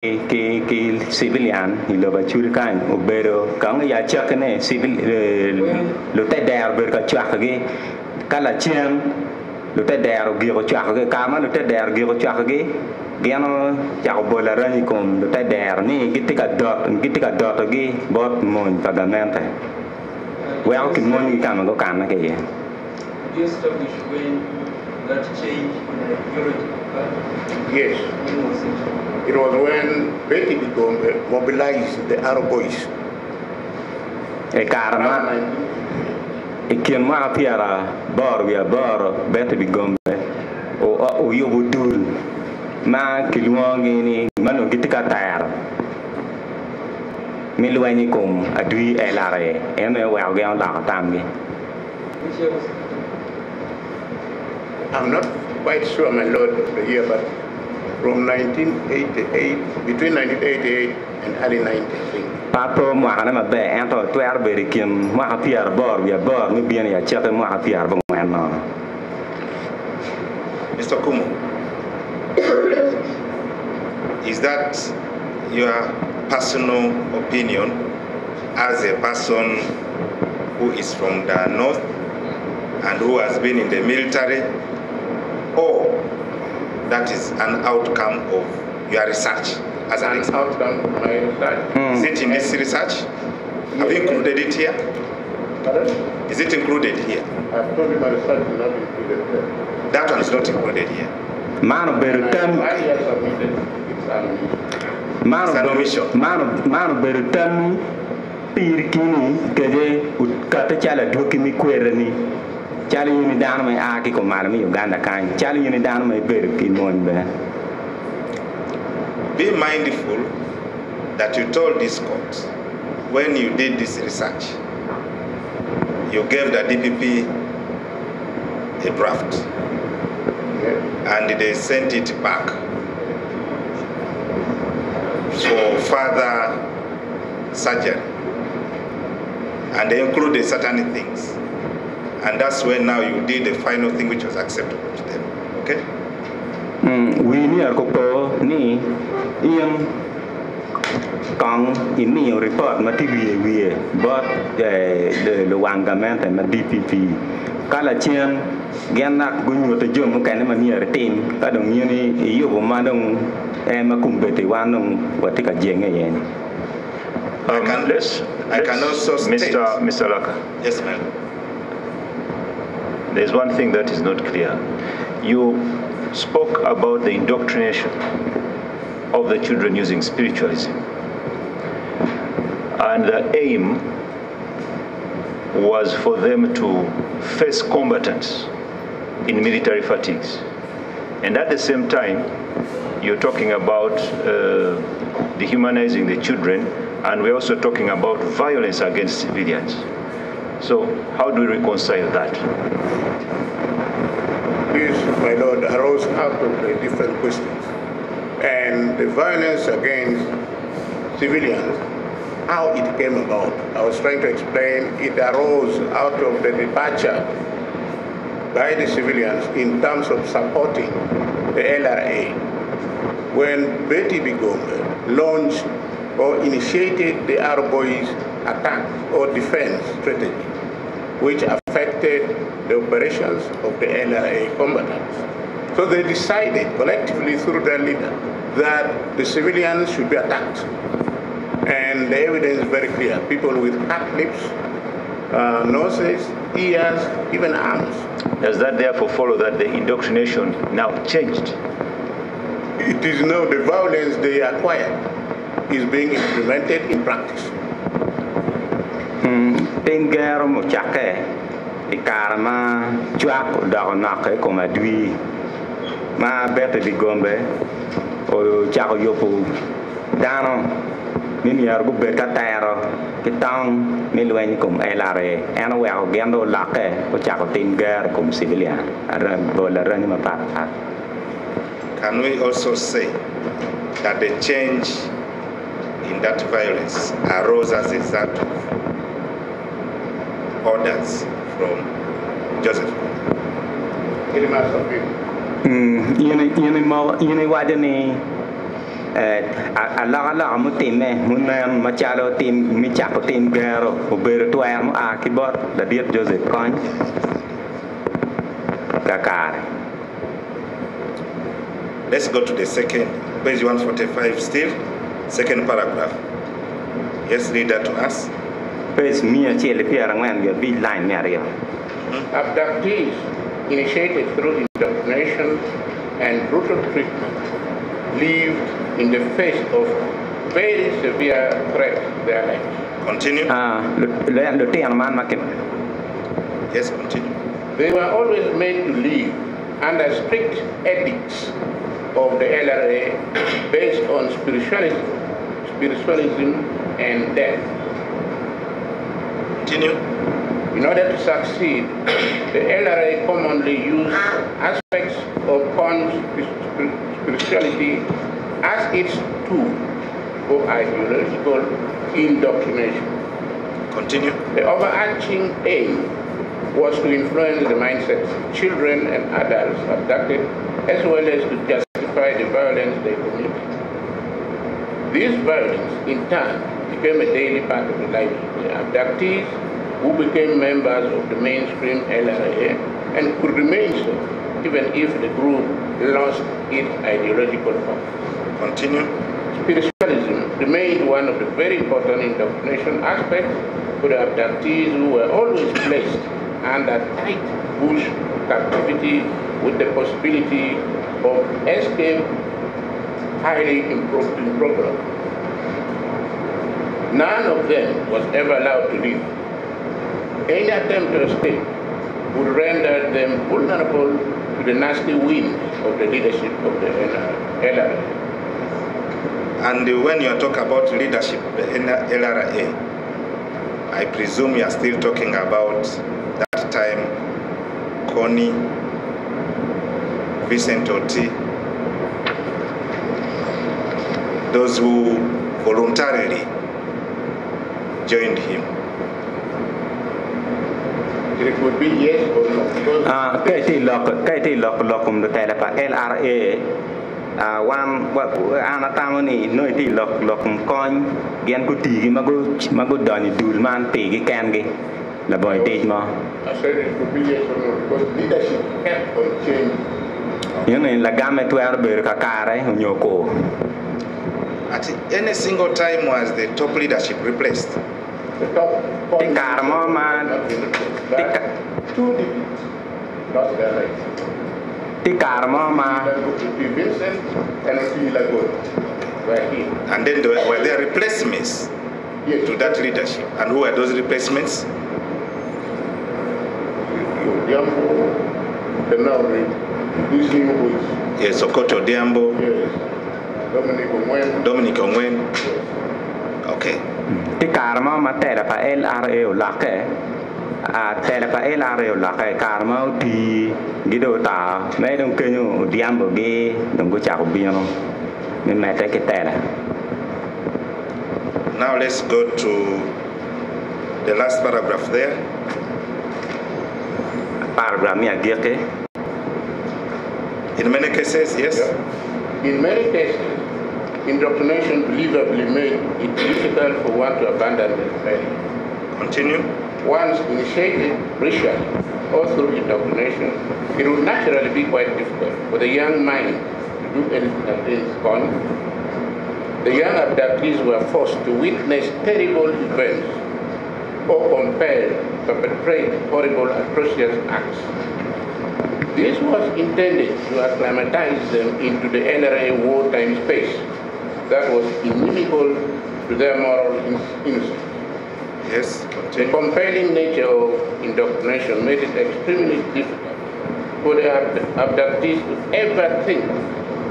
ke civilian ilo ba churi kan obero kang ya chak ne civil lo te der ber ka chak ge kala chen lo te der gi ko chak ge kama lo te der gi ko chak ge giano ya bola rani kom lo te der ni gitika dot gi bot mon pagamente well kin mon ni kama go kan ke ye you establish when that change in ideology. Yes. It was when Betty Bigombe mobilized the Arab boys. E karma e kien ma piara bor Betty Bigombe o yobu dul ma kilwangi ni manu gitika tayar milwani kom adui elare ene wa ga la tamgi. I'm not quite sure, my lord, of the year, but from 1988, between 1988 and early 1990. Papo mohana ma be ento twer berikim ma piar bor mi bien ya chete ma piar bo no. Mr. Kumu, is that your personal opinion as a person who is from the north and who has been in the military, or that is an outcome of your research as an outcome of my research? Is it in this research? Have you included it here? Pardon? Is it included here? I've told you my research is not included here. That one is not included here. Mano berutan. I have submitted it's an omission. Mano berutan pirkini keje kata chala dokimi kwerani. Chali yuni dano mai aki ko malami Uganda kan. Chali yuni dano mai berki mon be. Be mindful that you told this court when you did this research, you gave the DPP a draft, and they sent it back for further surgery, and they included certain things. And that's when now you did the final thing which was acceptable to them. Okay? We near Kopo ni in Kong in me report ma TV but the Luangament and DPP. Kala Chian Ganak Gunyu to Jum can ma near team, I don't uni you manum makumbeti wanum watika jeng again. I can also state. Mr. Laka. Yes, ma'am. There's one thing that is not clear. You spoke about the indoctrination of the children using spiritualism. And the aim was for them to face combatants in military fatigues. And at the same time, you're talking about dehumanizing the children, and we're also talking about violence against civilians. So how do we reconcile that? This, my lord, arose out of the different questions. And the violence against civilians, how it came about. I was trying to explain it arose out of the departure by the civilians in terms of supporting the LRA. When Betty Bigombe launched or initiated the Arab Boys attack or defense strategy, which affected the operations of the LRA combatants. So they decided collectively through their leader that the civilians should be attacked. And the evidence is very clear. People with cut lips, noses, ears, even arms. Does that therefore follow that the indoctrination now changed? It is now the violence they acquired is being implemented in practice. Tengero mo chake ikarma chuak da onake ko madui ma Betty Bigombe o chako yopo dano mimi argo beta tayaro kitang milweni kom elare ana wa gendo lake ko chako tengero kom civilian ara bola rani ma pat. Can we also say that the change in that violence arose as a result of orders from Joseph? Yene wadani ala mu time mun ma chalo tim mi chapo tim gero obero to am a kibor la diet Joseph Kony kakar. Let's go to the second, page 145 still, second paragraph. Yes, read that to us. Page mia chele piara ngwan yo bi line me ario. Abductees initiated through indoctrination and brutal treatment lived in the face of very severe threat to their lives. Continue. Yes, continue. They were always made to live under strict ethics of the LRA based on spiritualism and death. Continue. In order to succeed, the LRA commonly used aspects of spirituality as its tool for ideological indoctrination. Continue. The overarching aim was to influence the mindsets of children and adults abducted, as well as to justify the violence they committed. This violence, in turn, became a daily part of the life of the abductees, who became members of the mainstream LRA and could remain so, even if the group lost its ideological focus. Continue. Spiritualism remained one of the very important indoctrination aspects for the abductees, who were always placed under tight bush captivity with the possibility of escape highly improbable. None of them was ever allowed to leave. Any attempt to escape would render them vulnerable to the nasty winds of the leadership of the LRA. And when you talk about leadership, the LRA, I presume you are still talking about that time, Connie, Vincent Oti, those who voluntarily joined him. It would be yes or no. Kaiti lock the telepa LRA. One anatamoni no ti lock coin gen ku ti mago doni dulman pegi kangi la boy date ma. I said it would be yes or no because leadership kept on changing. Yung la game tu arber kakare nyoko. At any single time was the top leadership replaced? The top point Karma man. Two defeats lost their lives. Ti karma ma. Vincent and Kwoyelo were here. And then were there replacements to that leadership? And who were those replacements? Yes, Okoto Diambo. Yes. Dominic Ongwen. Okay. Ti karma ma tele pa LRA lake. Tele pa LRA lake karma ti gido ta me dong kenyo Diambo ge dong go chako biano. Me mete ke tele. Now let's go to the last paragraph there. Paragraph mi agirke. In many cases, yes? Yeah. In many cases, indoctrination believably made it difficult for one to abandon the faith. Continue. Once initiated racially or through indoctrination, it would naturally be quite difficult for the young mind to do anything against God. The young abductees were forced to witness terrible events or compelled to perpetrate horrible, atrocious acts. This was intended to acclimatize them into the LRA wartime space that was inimical to their moral innocence. Yes, The continue. compelling nature of indoctrination made it extremely difficult for the abductees to ever think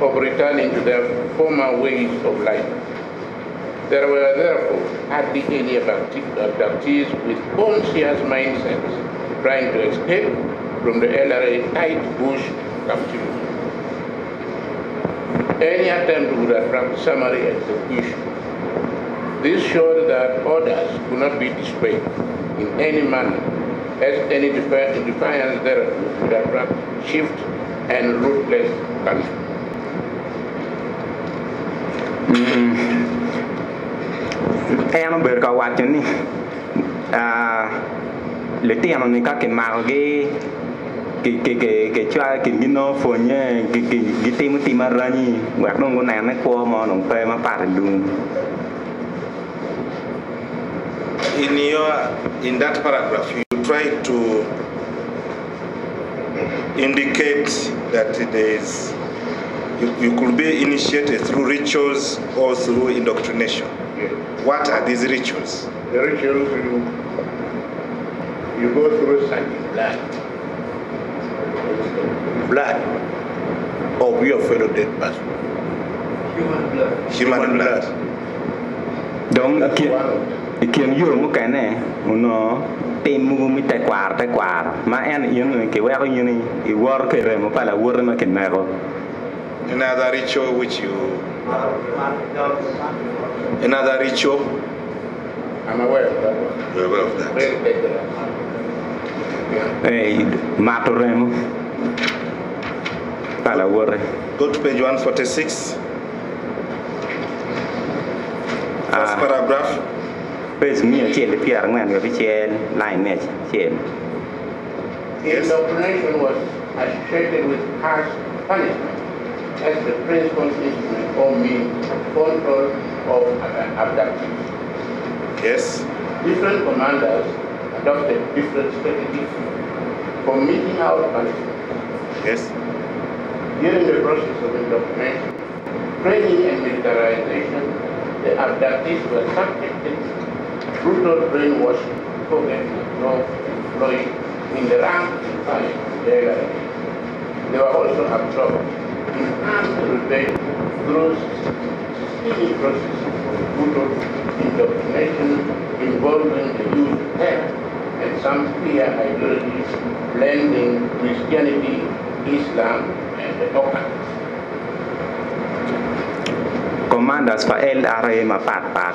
of returning to their former ways of life. There were therefore hardly any abductees with conscious mindsets trying to escape from the LRA tight bush captivity. Any attempt would attract summary execution. This showed that orders could not be displayed in any manner, as any defiance thereof would attract shift and ruthless punishment. em bữa có quạt chân đi lấy tiền mình các cái màu cái cho cái nó phổ nhé cái tim mà ra nhỉ quạt nó này nó qua mà nó phải mà phát luôn. In that paragraph, you try to indicate that you could be initiated through rituals or through indoctrination. Yes. What are these rituals? The rituals you go through sucking blood of your fellow dead person. Human blood. Đúng kiện yêu một cái này nó tìm mua mi tay quạt mà anh yên cái quẹo như này cái war cái rồi mà phải là war mà cái này rồi. Another ritual which another ritual. I'm aware of that one. You're aware of that. Very dangerous. Hey, matoremo. Phải là war. Go to page 146. First paragraph. Page me trên cái phía ngoài người phía trên line này trên. Indoctrination was associated with harsh punishment as the principal instrument or means of control of abductees. Yes. Different commanders adopted different strategies for meting out punishment. Yes. During the process of indoctrination, training and militarization, the abductees were subjected to brutal brainwashing before getting employed in the rank and file of the LRA. They were also absorbed in armed rebellion through steady process of brutal indoctrination involving the use of terror and some clear ideologies blending Christianity, Islam, and the occult. Commanders for LRA mà phát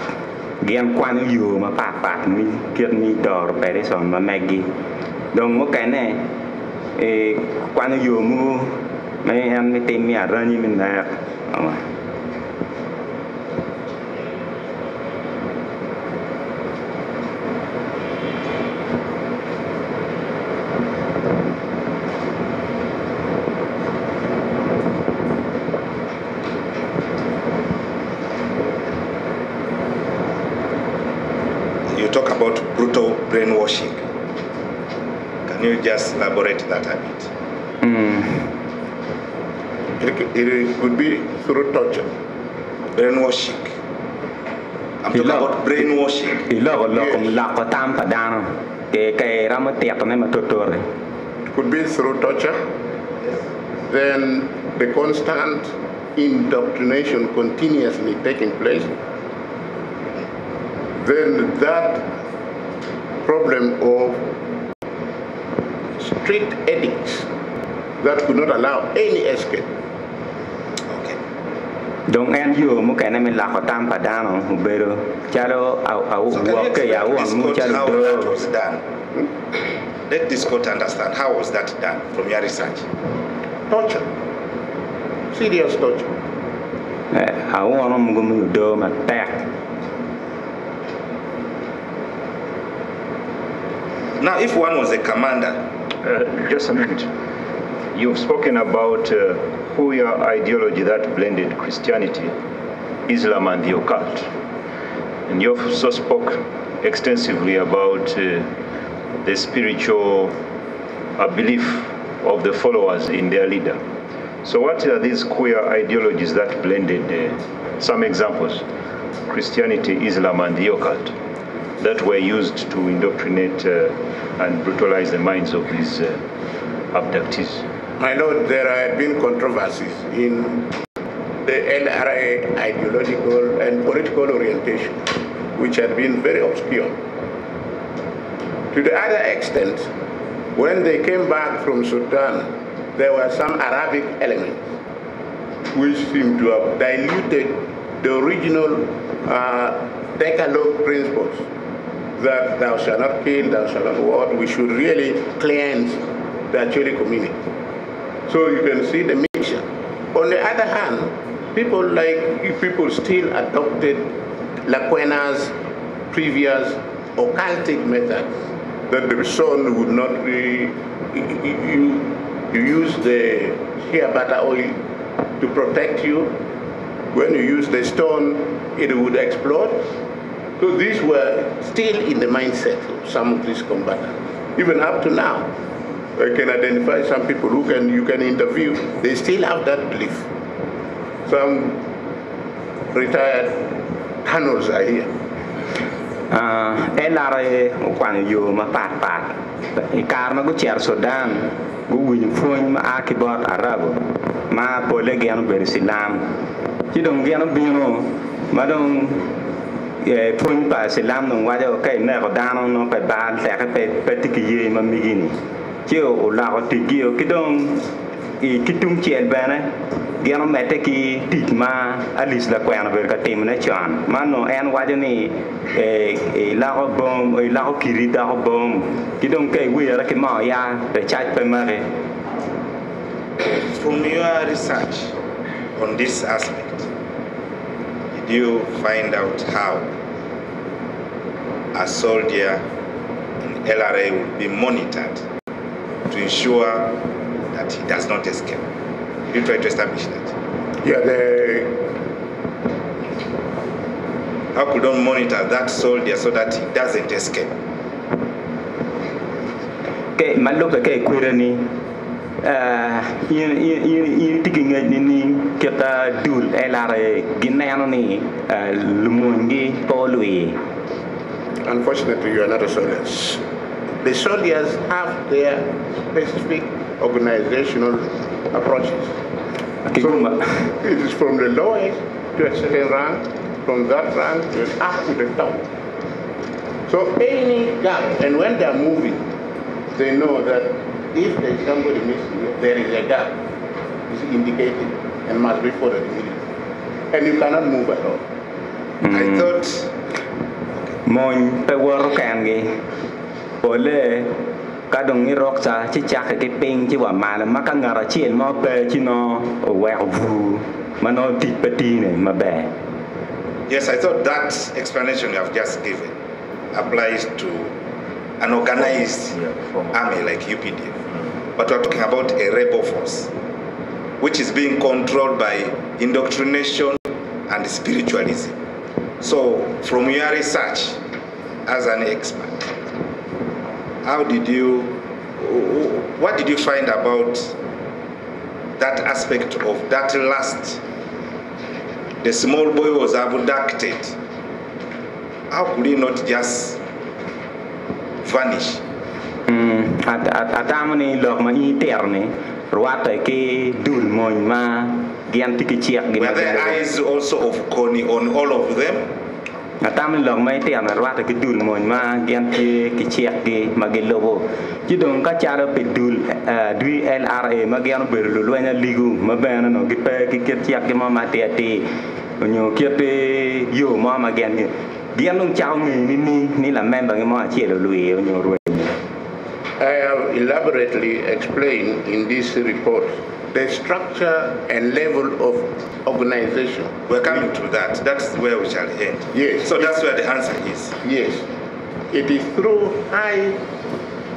gen quan yêu mà phát mi kiệt mi đỏ về đấy xong mà Maggie đồng một cái này quan yêu mu mấy em mới tìm mi ra như mình là Talk about brutal brainwashing. Can you just elaborate that a bit? It could be through torture. Brainwashing. I'm talking about brainwashing. It could be through torture. Then the constant indoctrination continuously taking place. Then that problem of strict ethics that could not allow any escape. Okay. Don't end you một cái này mình lạc ở tam cả đa mà không bê được. Cha đâu How that was done? Let this court understand how was that done from your research. Torture. Serious torture. Áo nó không được mà tẹt. Now, if one was a commander... Just a minute. You've spoken about Kwoyelo ideology that blended Christianity, Islam, and the occult. And you also spoke extensively about the spiritual belief of the followers in their leader. So what are these Kwoyelo ideologies that blended, some examples, Christianity, Islam, and the occult, that were used to indoctrinate and brutalize the minds of these abductees? I know there have been controversies in the LRA ideological and political orientation, which had been very obscure. To the other extent, when they came back from Sudan, there were some Arabic elements which seemed to have diluted the original Decalogue principles that thou shalt not kill, thou shalt not what, we should really cleanse the Acholi community. So you can see the mixture. On the other hand, people still adopted Lakwena's previous occultic methods, that the sun would not be, you use the shea butter oil to protect you. When you use the stone, it would explode. So these were still in the mindset of some of these combatants. Even up to now, I can identify some people who you can interview, they still have that belief. Some retired colonels are here. LRA quan yo ma pat karma go cher Sudan go win phone ma akibot arabo ma pole gen ber silam ti dong gen bino ma dong phone pa silam dong wa jo kai na ko dano no pe ban te ka pe ti ki ma migini ti o la ko ti gi o ki dong i kitung chel bana gen mete ki tit ma alis la kwana ber ka tim na chan mano en wa jo ni la ko bom la ko kiri da ko bom ki dong kai wi ra ki ma ya de chat pe mare. From your research on this aspect, did you find out how a soldier in LRA will be monitored to ensure that he does not escape? Did you try to establish that? Yeah, how could one monitor that soldier so that he doesn't escape? Okay, maluka kay kurani in taking ni kita dul LRA ginano ni lumungi polui. Unfortunately, you are not a soldier. The soldiers have their specific organizational approaches. So it is from the lowest to a certain rank, from that rank up to the top. So any gap, and when they are moving, they know that if there is somebody missing, there is a gap, is indicated, and must be followed immediately. And you cannot move at all. I thought Mon pe wor kangi ole kadong ni roksa chi chak ke ping chi wa ma ma ka ngara chien mo pe chi no we vu mano ti peti ne mabe. Yes, I thought that explanation you have just given applies to an organized army like UPDF. But we're talking about a rebel force, which is being controlled by indoctrination and spiritualism. So, from your research as an expert, what did you find about that aspect of that last? The small boy was abducted. How could he not just vanish? Atamani lok ma interne ruata ke dul moñ ma gian tiki chiak gi. Were there eyes also of Connie on all of them? Atamani lok ma interne ruata ke dul moñ ma gian tiki chiak gi magelobo. Jidong ka chara pe dul dui LRA ma gian berlu luanya ligu ma bana no ki pe ki chiak gi ma mate nyo kiete yo ma ma gian gi. Gian nong chao ni la member ngi ma chielo lui nyo ru. I have elaborately explained in this report the structure and level of organization. We're coming to that. That's where we shall end. Yes. So that's where the answer is. Yes. It is through high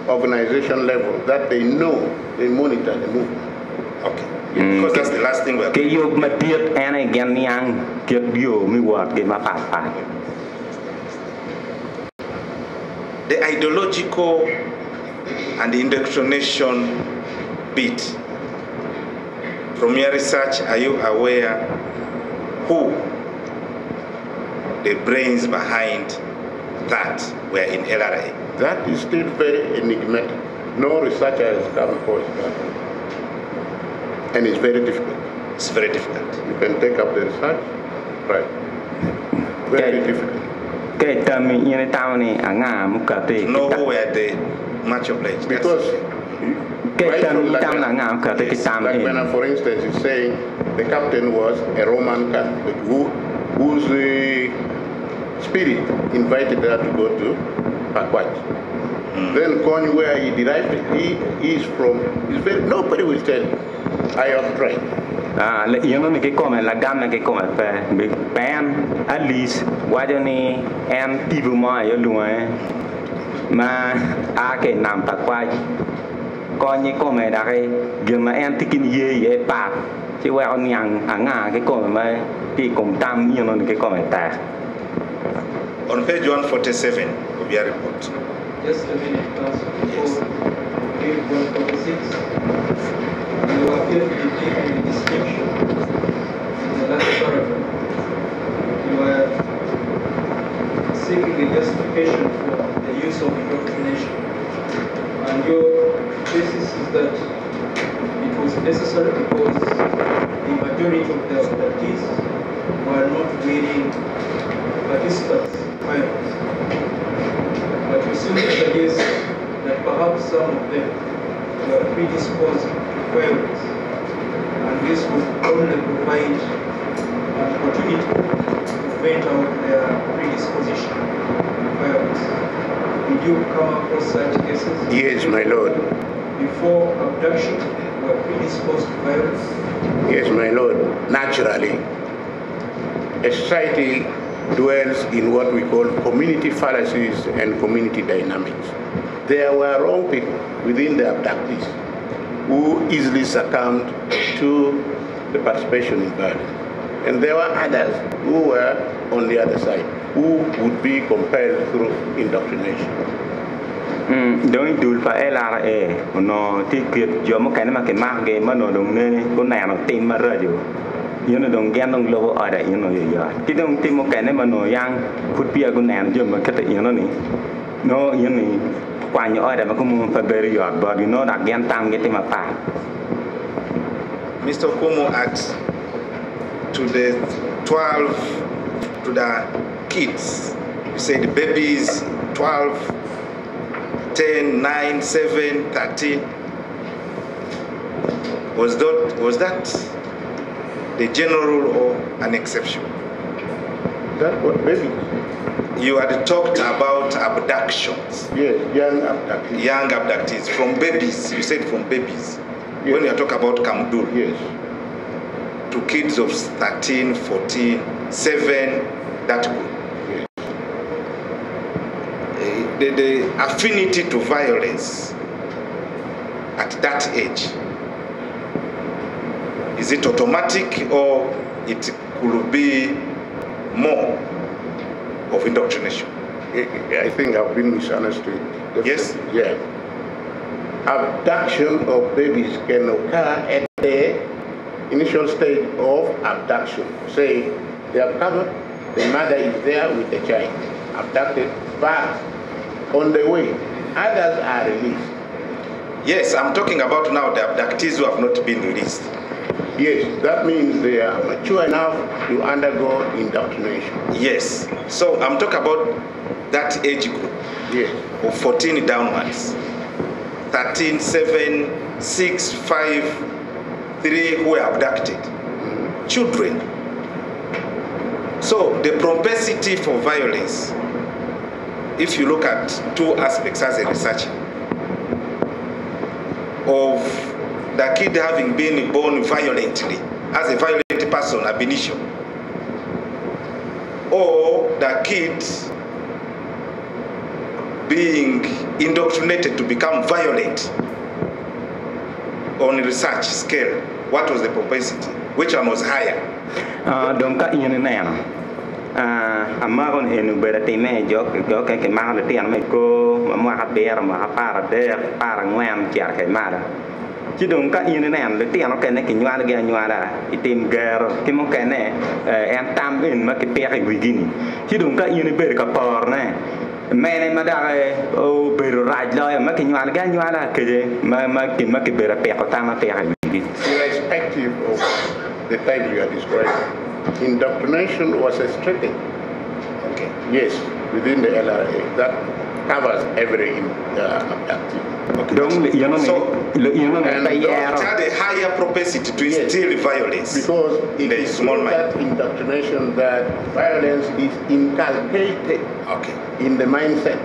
organization level that they know, they monitor the movement. Okay. Because that's the last thing we're going to do. The ideological and the indoctrination bit. From your research, are you aware who the brains behind that were in LRA? That is still very enigmatic. No researcher has come across that. And it's very difficult. It's very difficult. You can take up the research, right? Very difficult. To know where the match of players. Because right from Lagbena, for instance, is saying the captain was a Roman Catholic whose spirit invited her to go to Pakwach. Then Kony, where he derived it, he is from, nobody will tell you. I have tried. le yono ni ke come la gamme ke come pe pen alice wajoni en tibu ma yo luan ma a ke nam ta kwai con như cô mẹ đã cái gần mà em thích kinh ye ye bạc chứ qua con nhang ngà cái cô mẹ thì cùng tam như nó cái cô mẹ ta. On page 147 of your report. Just a minute, Council. Yes. Page 146. You appear to be taking a distinction in the last paragraph. You are seeking a justification for the use of indoctrination. And your basis is that it was necessary because the majority of the abductees were not willing participants in violence. But you seem to suggest that perhaps some of them were predisposed to violence, and this would only provide an opportunity to vent out their predisposition to violence. Did you come across such cases? Yes, my lord. Before abduction, were predisposed to violence? Yes, my lord. Naturally, a society dwells in what we call community fallacies and community dynamics. There were wrong people within the abductees who easily succumbed to the participation in violence. And there were others who were on the other side, who would be compelled through indoctrination. Don't do for LRA, no, take your mechanic market, Mano, Gunano, Tim Radio. You know, don't get on low order, you know, you are. You don't think Mokanema no young could be a good name, Jim McCutty, you know. No, you know, when you order Macumu for very yard, but you know that again time get him apart. Mr. Kumu acts to the 12, to the kids. You say the babies, 12, 10, 9, 7, 13. Was that the general rule or an exception? That what babies? You had talked about abductions. Yes, young abductees. Young abductees, from babies. You said from babies. Yes. When you talk about Kamdul. Yes. To kids of 13, 14, 7, that good. Yes. The affinity to violence at that age, is it automatic or it could be more of indoctrination? I think I've been misunderstood. Yes? Yeah. Abduction of babies can occur at the initial stage of abduction. Say, they have come, the mother is there with the child, abducted, but on the way, others are released. Yes, I'm talking about now the abductees who have not been released. Yes, that means they are mature enough to undergo indoctrination. Yes, so I'm talking about that age group. Yes. Of 14 downwards. 13, 7, 6, 5, 3 who were abducted. Children. So the propensity for violence, if you look at two aspects as a researcher, of the kid having been born violently, as a violent person ab initio, or the kid being indoctrinated to become violent on a research scale, what was the propensity? Which one was higher? Don't cut in an anna. A maron in Beratime, Jok, and Marley, and Mako, Mamma Bear, Mahapara, there, Parangwam, Chiarcamara. You don't cut in an end, the Tiano can make you again, you are a team girl, Timokane, and Tam in Macapere beginning. You don't cut in a better porne. Man and Madame, oh, better right lawyer, making you again, you are a kid, make better paper time affair. Irrespective of the type you are describing, indoctrination was a strategy. Okay. Yes, within the LRA. That covers every abductive. Okay. Don't you know? So, it had a higher propensity to instill violence. Because it is small that indoctrination that violence is inculcated in the mindset.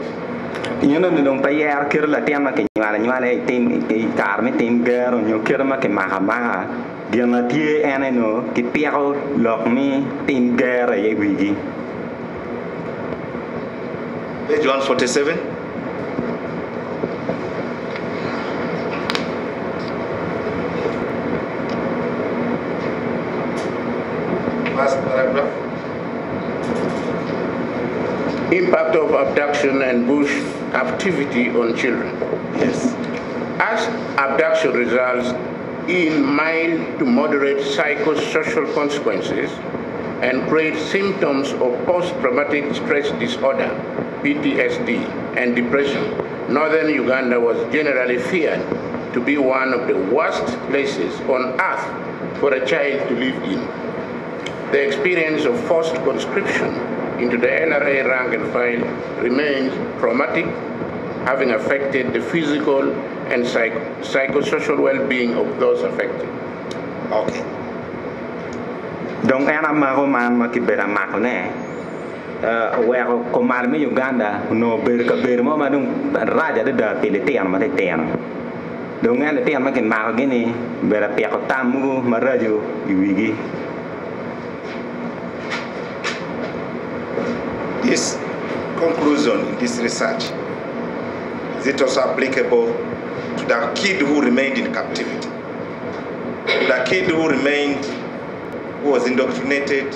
You know, don't pay air, kill a tema, can you team car, me team girl, and you kill them like a Mahama. Giamatie Anano, Kipiao, Lock Me, Tim Gare, Yewigi. Page 147. Last paragraph. Impact of abduction and bush activity on children. Yes. As abduction results in mild to moderate psychosocial consequences and creates symptoms of post-traumatic stress disorder, PTSD, and depression, northern Uganda was generally feared to be one of the worst places on earth for a child to live in. The experience of forced conscription into the NRA rank and file remains traumatic, having affected the physical and psychosocial well-being of those affected. Okay. Donc ana mago man makibera makone wero komar me Uganda no ber ka ber mo madung raja de da peletian ma tetian donc ana tian ma ken mago gini bera pe ko tamu marajo iwigi. This conclusion in this research, is it also applicable to the kid who remained in captivity? To the kid who remained, who was indoctrinated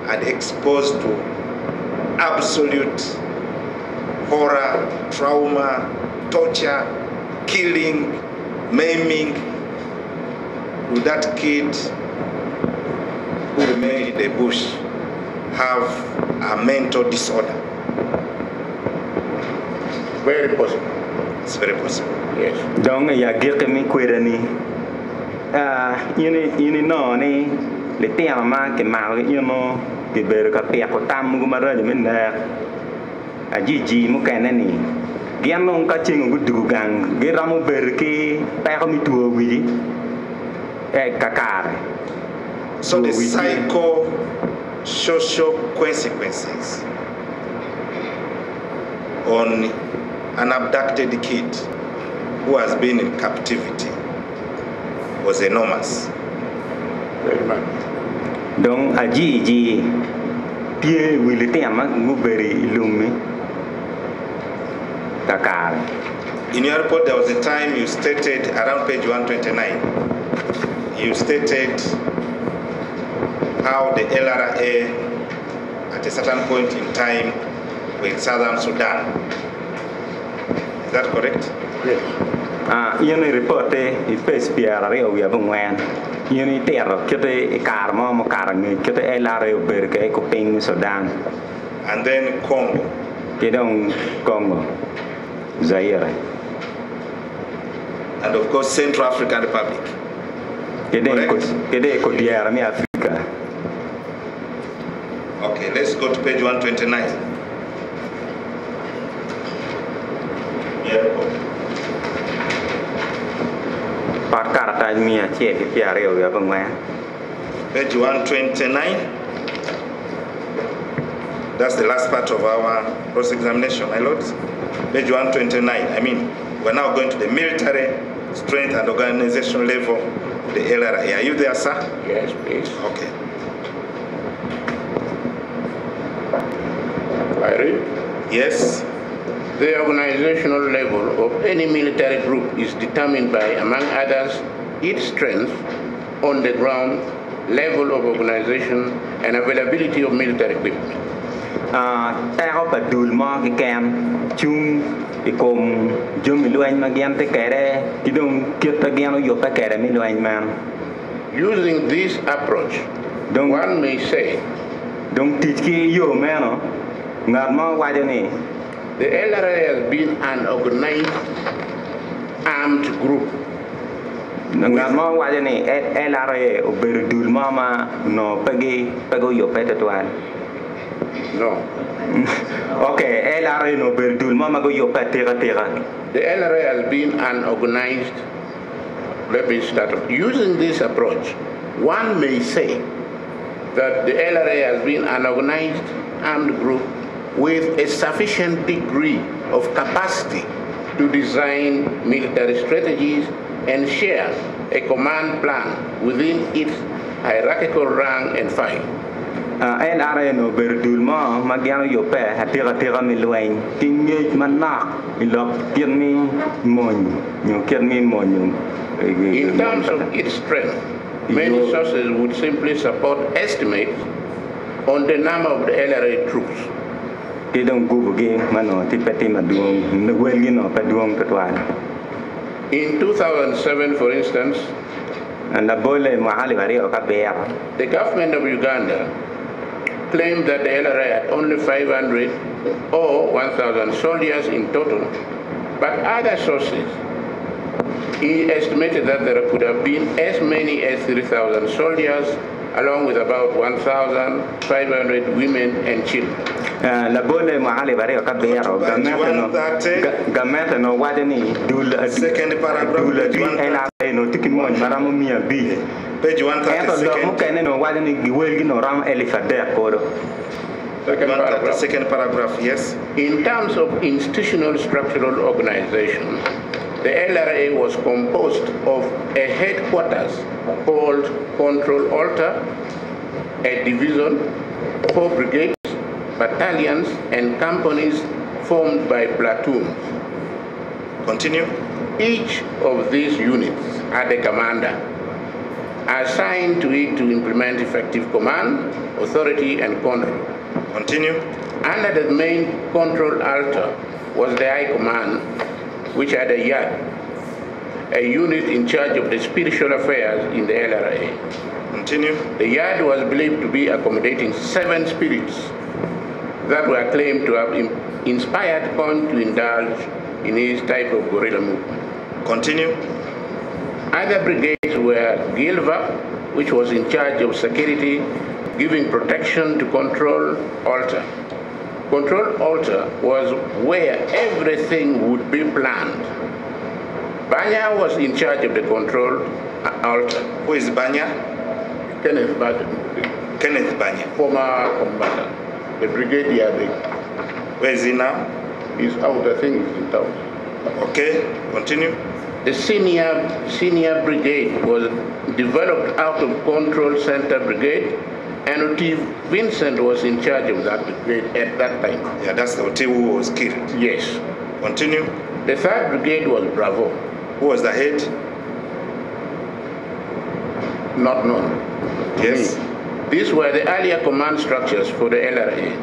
and exposed to absolute horror, trauma, torture, killing, maiming? Would that kid who remained in the bush have a mental disorder? Very possible. It's very possible. Yes. Donc ya girke mi kwedani ini no ni le tian ma ke ma no ke ber ka pe ko tam gu marajo men na ajiji mu kanani gian non ka chingu gudu gang ge ramu ber ke pa ko mi tuo wi kakare. So the psycho-social consequences on an abducted kid who has been in captivity was enormous. Very much. Donc ajiji pie wi le tian ma gu beri ilumi kakare. In your report, there was a time you stated, around page 129, you stated how the LRA at a certain point in time were in southern Sudan. Is that correct? Yes. Yeni reporte I face piara reo ya bungwen. Yeni terro kete karma mo karang kete LRA berke ko ping Sudan. And then Congo. Kedong Congo. Zaire. And of course, Central African Republic. Kede ko diara mi Africa. Okay, let's go to page 129. Yeah. Par karata mi a che piara reo ya bungwen. Page 129. That's the last part of our cross-examination, my lords. Page 129. I mean, we're now going to the military strength and organization level of the LRA. Are you there, sir? Yes, please. Okay. I read. Yes. The organizational level of any military group is determined by, among others, its strength on the ground, level of organization, and availability of military equipment. Tao pa dul mo ki kem chung ikom jum luan ma gian te kere kidong kita gian yo pa kere mi luan man. Using this approach, one may say, Dong teach ki yo mano ngat mo wajo ni. the LRA has been an organized armed group. Ngat mo wajo ni LRA ober dul mo ma no pagi pago yo pa tetwan. No. Okay, LRA no ber dul mo ma go yo pa tera. The LRA has been an organized, let me start. Using this approach, one may say that the LRA has been an organized armed group with a sufficient degree of capacity to design military strategies and share a command plan within its hierarchical rank and file. LRA no berdul ma magiano yo pe hatira mi lueng tingge manak ilok kien mi mon nyo kien mi mon. In terms of its strength, many sources would simply support estimates on the number of the LRA troops. Kidong gubugi mano tipeti maduong nwelgi no paduong katwan. In 2007, for instance, and the government of Uganda claimed that the LRA had only 500 or 1,000 soldiers in total, but other sources estimated that there could have been as many as 3,000 soldiers, along with about 1,500 women and children. La bole mahali bare ka bero gamete no wadeni dul second paragraph dul ela no tikimon maramu mia bi page 132 no wadeni giwelgi no ram elifade kodo second paragraph. Yes, in terms of institutional structural organization, the LRA was composed of a headquarters called Control Altar, a division, 4 brigades, battalions, and companies formed by platoons. Continue. Each of these units had a commander assigned to it to implement effective command, authority, and control. Continue. Under the main control altar was the High Command, which had a yard, a unit in charge of the spiritual affairs in the LRA. Continue. The yard was believed to be accommodating 7 spirits that were claimed to have inspired Kon to indulge in his type of guerrilla movement. Continue. Other brigades were Gilva, which was in charge of security, giving protection to Control Altar. Control Altar was where everything would be planned. Banya was in charge of the Control Altar. Who is Banya? Kenneth Banya. Former combatant. The brigadier there. Where is he now? He's out, I think he's in town. Okay, continue. The senior brigade was developed out of Control Center Brigade, and Oti Vincent was in charge of that brigade at that time. Yeah, that's the Oti who was killed. Yes. Continue. The 3rd brigade was Bravo. Who was the head? Not known. Yes. These were the earlier command structures for the LRA.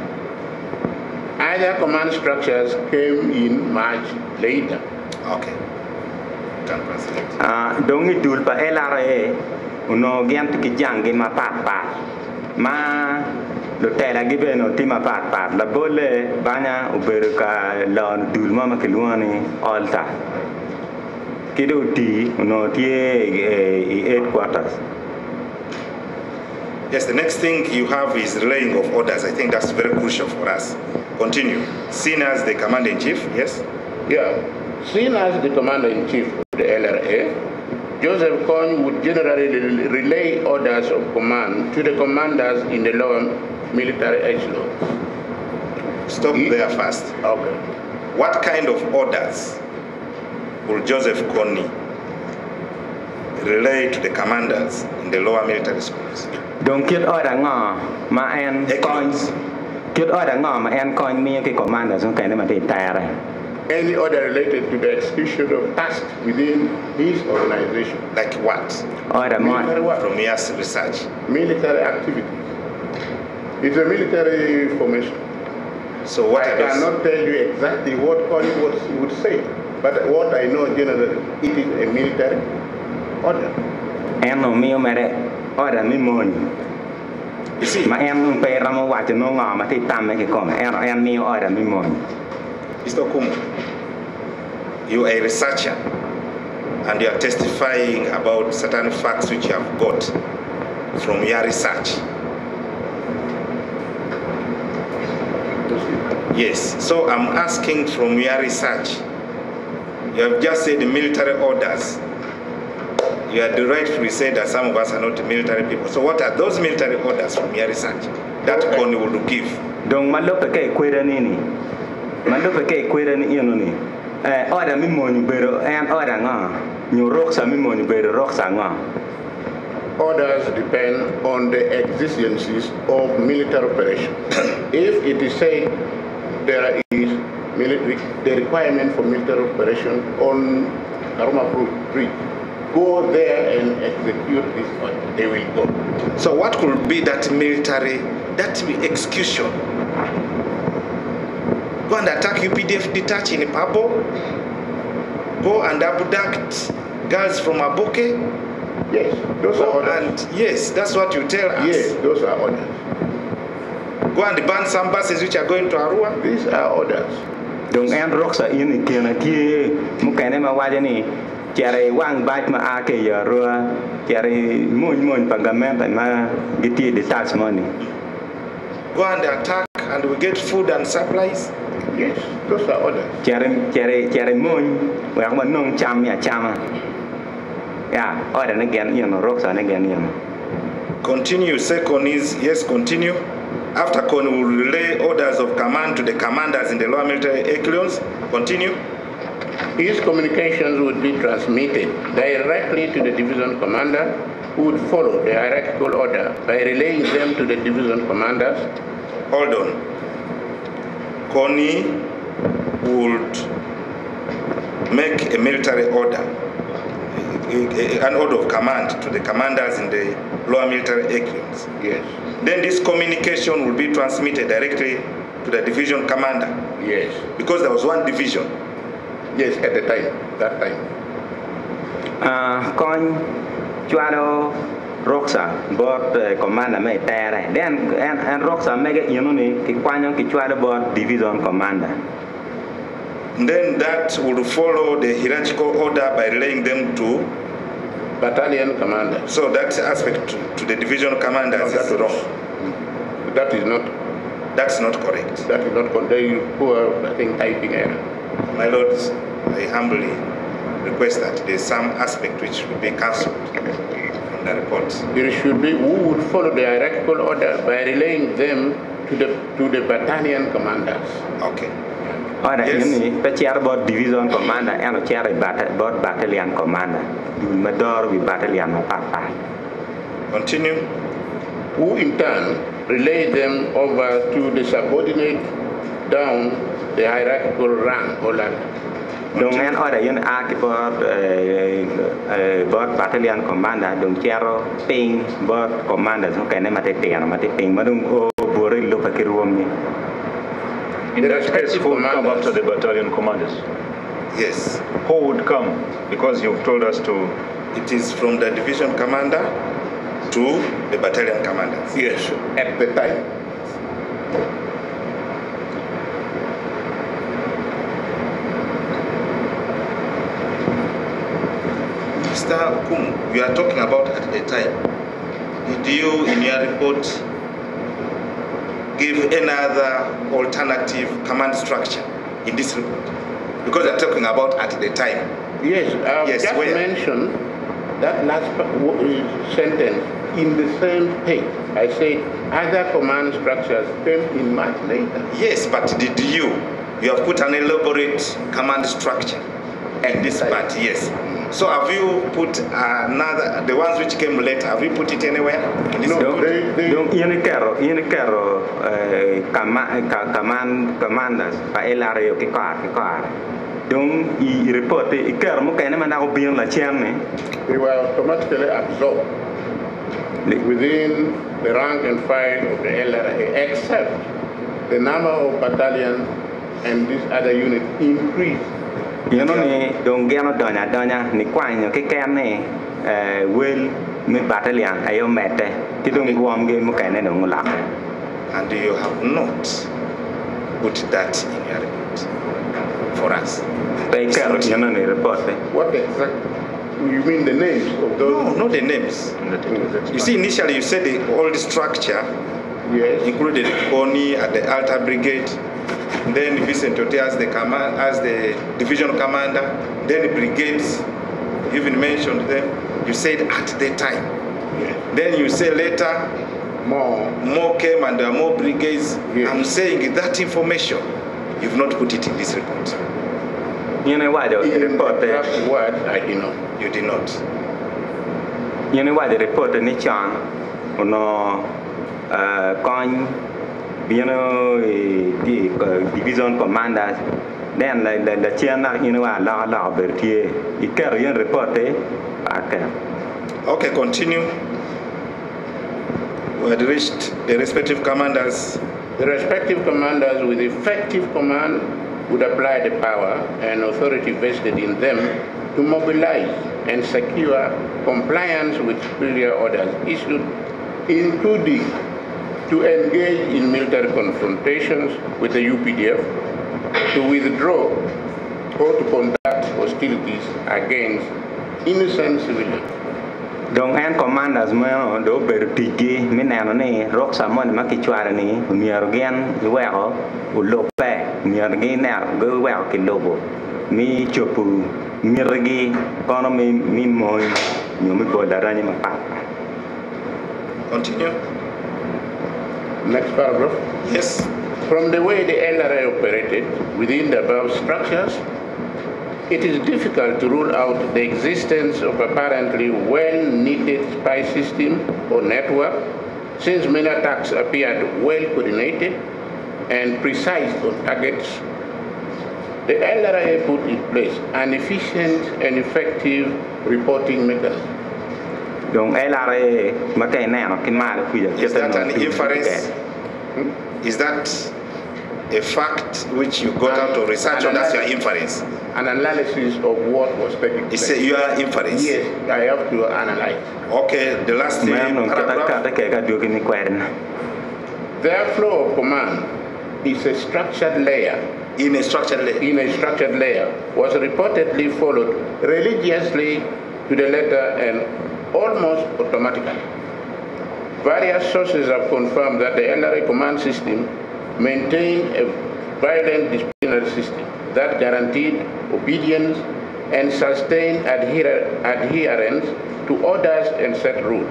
Other command structures came in much later. Okay. Can translate. Dongi dul pa LRA uno gent ki jangi ma pat ma lo tela gibe no tima pat la bole banya uberka la dul mama kilwani alta kido ti uno tie headquarters. Yes, the next thing you have is relaying of orders. I think that's very crucial for us. Continue. Seen as the commander-in-chief, yes? Yeah. Seen as the commander-in-chief of the LRA, Joseph Kony would generally relay orders of command to the commanders in the lower military echelons. Stop there first. Okay. What kind of orders will Joseph Kony relay to the commanders in the lower military schools? Don't kill order nga ma en coins. Kill order nga ma en coin me ke commanders so kind of tire. Any order related to the execution of tasks within his organization. Like what? Order Military work. From your research. Military activities. It's a military formation. So what I cannot tell you exactly what Kony would say, but what I know generally, it is a military order. No mio mere order mi mon. You see, ma en pe ramo wa no nga ma ti tam ke kom en mi order mi mon. Mr. Kumu, you are a researcher and you are testifying about certain facts which you have got from your research. Yes, so I'm asking from your research. You have just said military orders. You had rightfully said that some of us are not military people. So what are those military orders from your research that Kony will give? Donc malope ke kwera nini. Malope ke kwera ni ino ni. Order mi mon bero en order nga. nyu roksa mi mo ni be roksa nga. Orders depend on the exigencies of military operation. If it is said there is the requirement for military operation on Karuma Bridge, go there and execute this order. They will go. So what could be that military, that execution? Go and attack UPDF detach in Pabo? Go and abduct girls from Aboke? Yes, those are orders. And yes, that's what you tell us. Yes, those are orders. Go and ban some buses which are going to Arua? These are orders. Dong en roksa in kena tie mukane ma waje ni chere wang bait ma ake ya roa chere mon pagament ma giti detach money. Go and attack and we get food and supplies? Yes, those are orders. Chere mon wa ma nong cham ya chama. Yeah, order again, you know, rocks and again, you know. Continue. Second is, yes, continue. After Con will relay orders of command to the commanders in the lower military echelons. Continue. His communications would be transmitted directly to the division commander, who would follow the hierarchical order by relaying them to the division commanders. Hold on. Connie would make a military order, an order of command to the commanders in the lower military echelons. Yes. Then this communication will be transmitted directly to the division commander. Yes. Because there was one division. Yes, at the time, that time. Con chuado Roxa board commander me tere. Then and Roxa mega you know ni ki kwanyo ki chuado board division commander. Then that will follow the hierarchical order by relaying them to battalion commander. So that aspect to the division commanders is wrong. That is not. That's not correct. That is not correct. They poor, I think, typing error. My Lord, I humbly request that there is some aspect which will be cancelled from the report. There should be who would follow the hierarchical order by relaying them to the battalion commanders. Okay. Order ini chair board division commander and chair board battalion commander. Mador with battalion papa. Continue. Who in turn relay them over to the subordinate down the hierarchical rank or ladder. Dong en order yun aki board battalion commander dong chero ping board commanders no kene mate ping madung o bore lo pakiruom ni. In that case, who would come after the battalion commanders? Yes. Who would come? Because you've told us to. It is from the division commander to the battalion commanders. Yes, at the time. Mr. Okumu, you are talking about at the time. Did you, in your report, give any other alternative command structure in this report? Because you're talking about at the time. Yes, yes, just mentioned that last sentence in the same page. I said other command structures came in much later. Yes, but did you have put an elaborate command structure in this part? Yes. So have you put another, the ones which came later, have you put it anywhere? No, don't commanders pa elario ki kar. Don't report the car mo kaya naman ako bilang la chairman. They were automatically absorbed within the rank and file of the LRA, except the number of battalions and this other unit increased. You know ni dong gano donya ni kwanyo ke kene will me battalion ayo mete ti dong guam ge mo kene dong la. And you have not put that in your report for us. They care you know ni report. What exactly? You mean the names of those? No, not the names. You see, initially you said the old structure, yes, included Koni at the Alta Brigade, then Vincent Ote as the command, as the division commander, then the brigades. You even mentioned them. You said at the time. yes. Then you say later, more came and there are more brigades. Yes. I'm saying that information, you've not put it in this report. You know why the report In that word, I did not. You did not. You know why the report ni chang no coin you know the division commanders then the chairman you know la bertie it carry report okay. Okay, continue. We had reached the respective commanders. The respective commanders with effective command would apply the power and authority vested in them to mobilize and secure compliance with superior orders issued, including to engage in military confrontations with the UPDF, to withdraw or to conduct hostilities against innocent civilians. Dong and commanders mo do bertigi minanone rock samon makichwara ni miargen weo ulope miargi na go weo kilobo mi chopu mirgi kono mi moy nyomi bodarani mapa. Continue. Next paragraph. Yes. From the way the LRA operated within the above structures, it is difficult to rule out the existence of apparently well-knitted spy system or network, since many attacks appeared well-coordinated and precise on targets. The LRA put in place an efficient and effective reporting mechanism. Is that an inference? Is that a fact which you got out of research, or that's your inference? An analysis of what was taking place. It's your inference? Yes, I have to analyze. Okay, the last paragraph. Their flow of command is a structured layer. In a structured layer? In a structured layer, was reportedly followed religiously to the letter and almost automatically. Various sources have confirmed that the LRA command system maintained a violent disciplinary system that guaranteed obedience and sustained adherence to orders and set rules,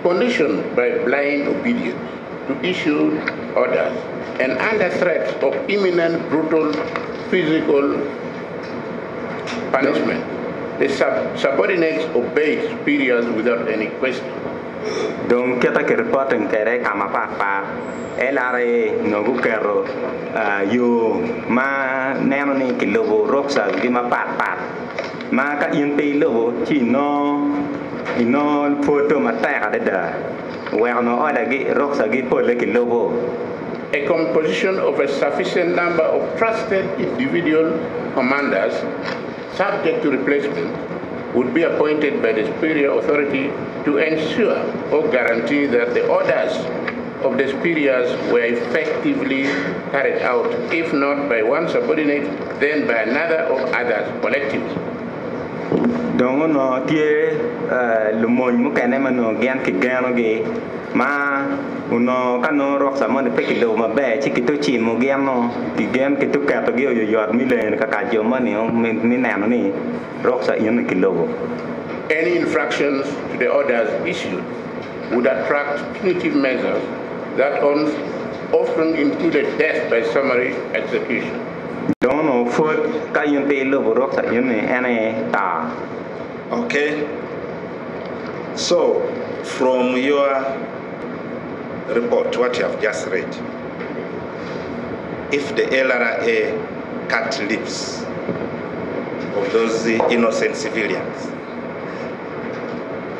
conditioned by blind obedience to issued orders and under threat of imminent brutal physical punishment. The subordinates obeyed superiors without any question. Donc kita ke reporting kere kama papa LRA no gukero yo ma neno ni kilobo roksa gima pat ma ka yente lobo chi no ino photo mata ada where no oda gi roksa gi pole kilobo. A composition of a sufficient number of trusted individual commanders subject to replacement would be appointed by the superior authority to ensure or guarantee that the orders of the superiors were effectively carried out, if not by one subordinate, then by another or others collectively. Donc no tie le moñ mu kene mano gian ki gano ge ma uno kano rok samo de pekilo ma be chikito chi mo giano ki gen ki tu ka to ge yo yot mi le ka ka jo mani mi nano ni rok sa yin kilo. Any infractions to the orders issued would attract punitive measures that often included death by summary execution. Don't know foot ka yin pe lo rok sa yin ene ta. Okay. So, from your report, what you have just read, if the LRA cut lips of those innocent civilians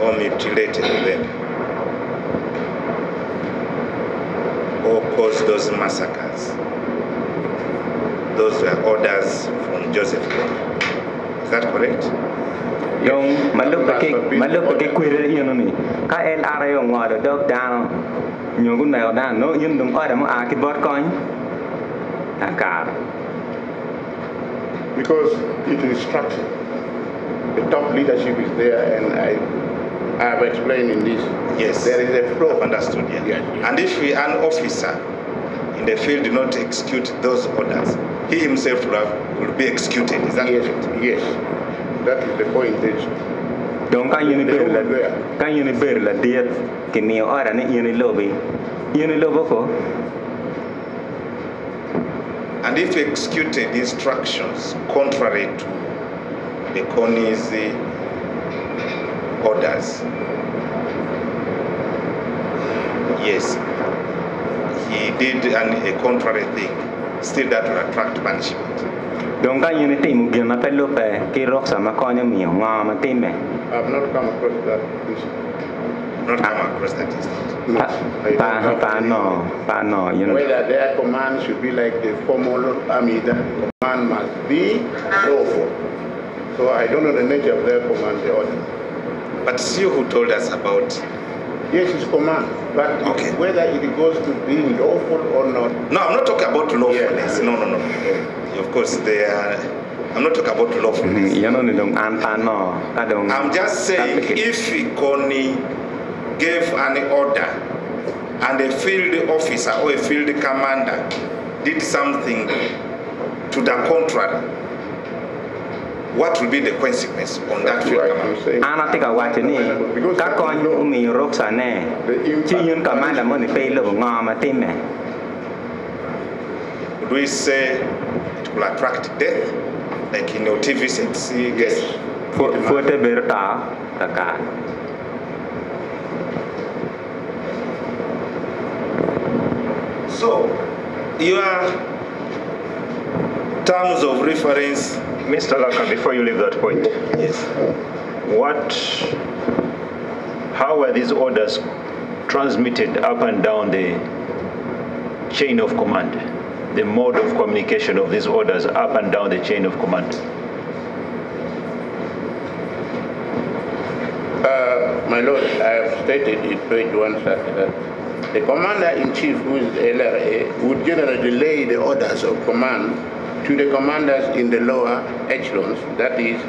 or mutilated them or caused those massacres, those were orders from Joseph Kony. Is that correct? Yung maluk ke kwere yun ni ka LRA yung ngado dog down nyo gun na down no yun dum order mo akibot coin akar because it is structured. The top leadership is there, and I have explained in this. Yes. There is a flow. Understood, yeah. Yes. And if an officer in the field did not execute those orders, he himself will be executed. Is that correct? Yes. That is the point. Donc quand il y a une belle la diet que mi ora ne il lobby ko And if you executed instructions contrary to the CONI's orders, yes, he did a contrary thing, still that will attract punishment. Donc quand il était mugir na pelo pe ki rock sama konya mi nga ma time. I've not come across that incident. Not come across that instance. No, you know. Whether their command should be like the formal army, that the command must be lawful. So I don't know the nature of their command, the order. But it's you who told us about. Yes, it's command, but okay, whether it goes to being lawful or not. No, I'm not talking about lawfulness. Yes. No. Of course, they are. I'm not talking about lawfulness. I'm just saying, if CONI gave an order and a field officer or a field commander did something to the contrary, what will be the consequence on that field commander? Ana tika wacha ni ka kon umi roksa ne chi yun commander mo ni pe lo ngama time. Would we say it will attract death, like in your TV sets? Yes. Fuerte berta taka. So, your terms of reference, Mr. Laka, before you leave that point, yes. How were these orders transmitted up and down the chain of command? The mode of communication of these orders up and down the chain of command? My Lord, I have stated in page 1 that the commander-in-chief, who is the LRA, would generally relay the orders of command to the commanders in the lower echelons, that is,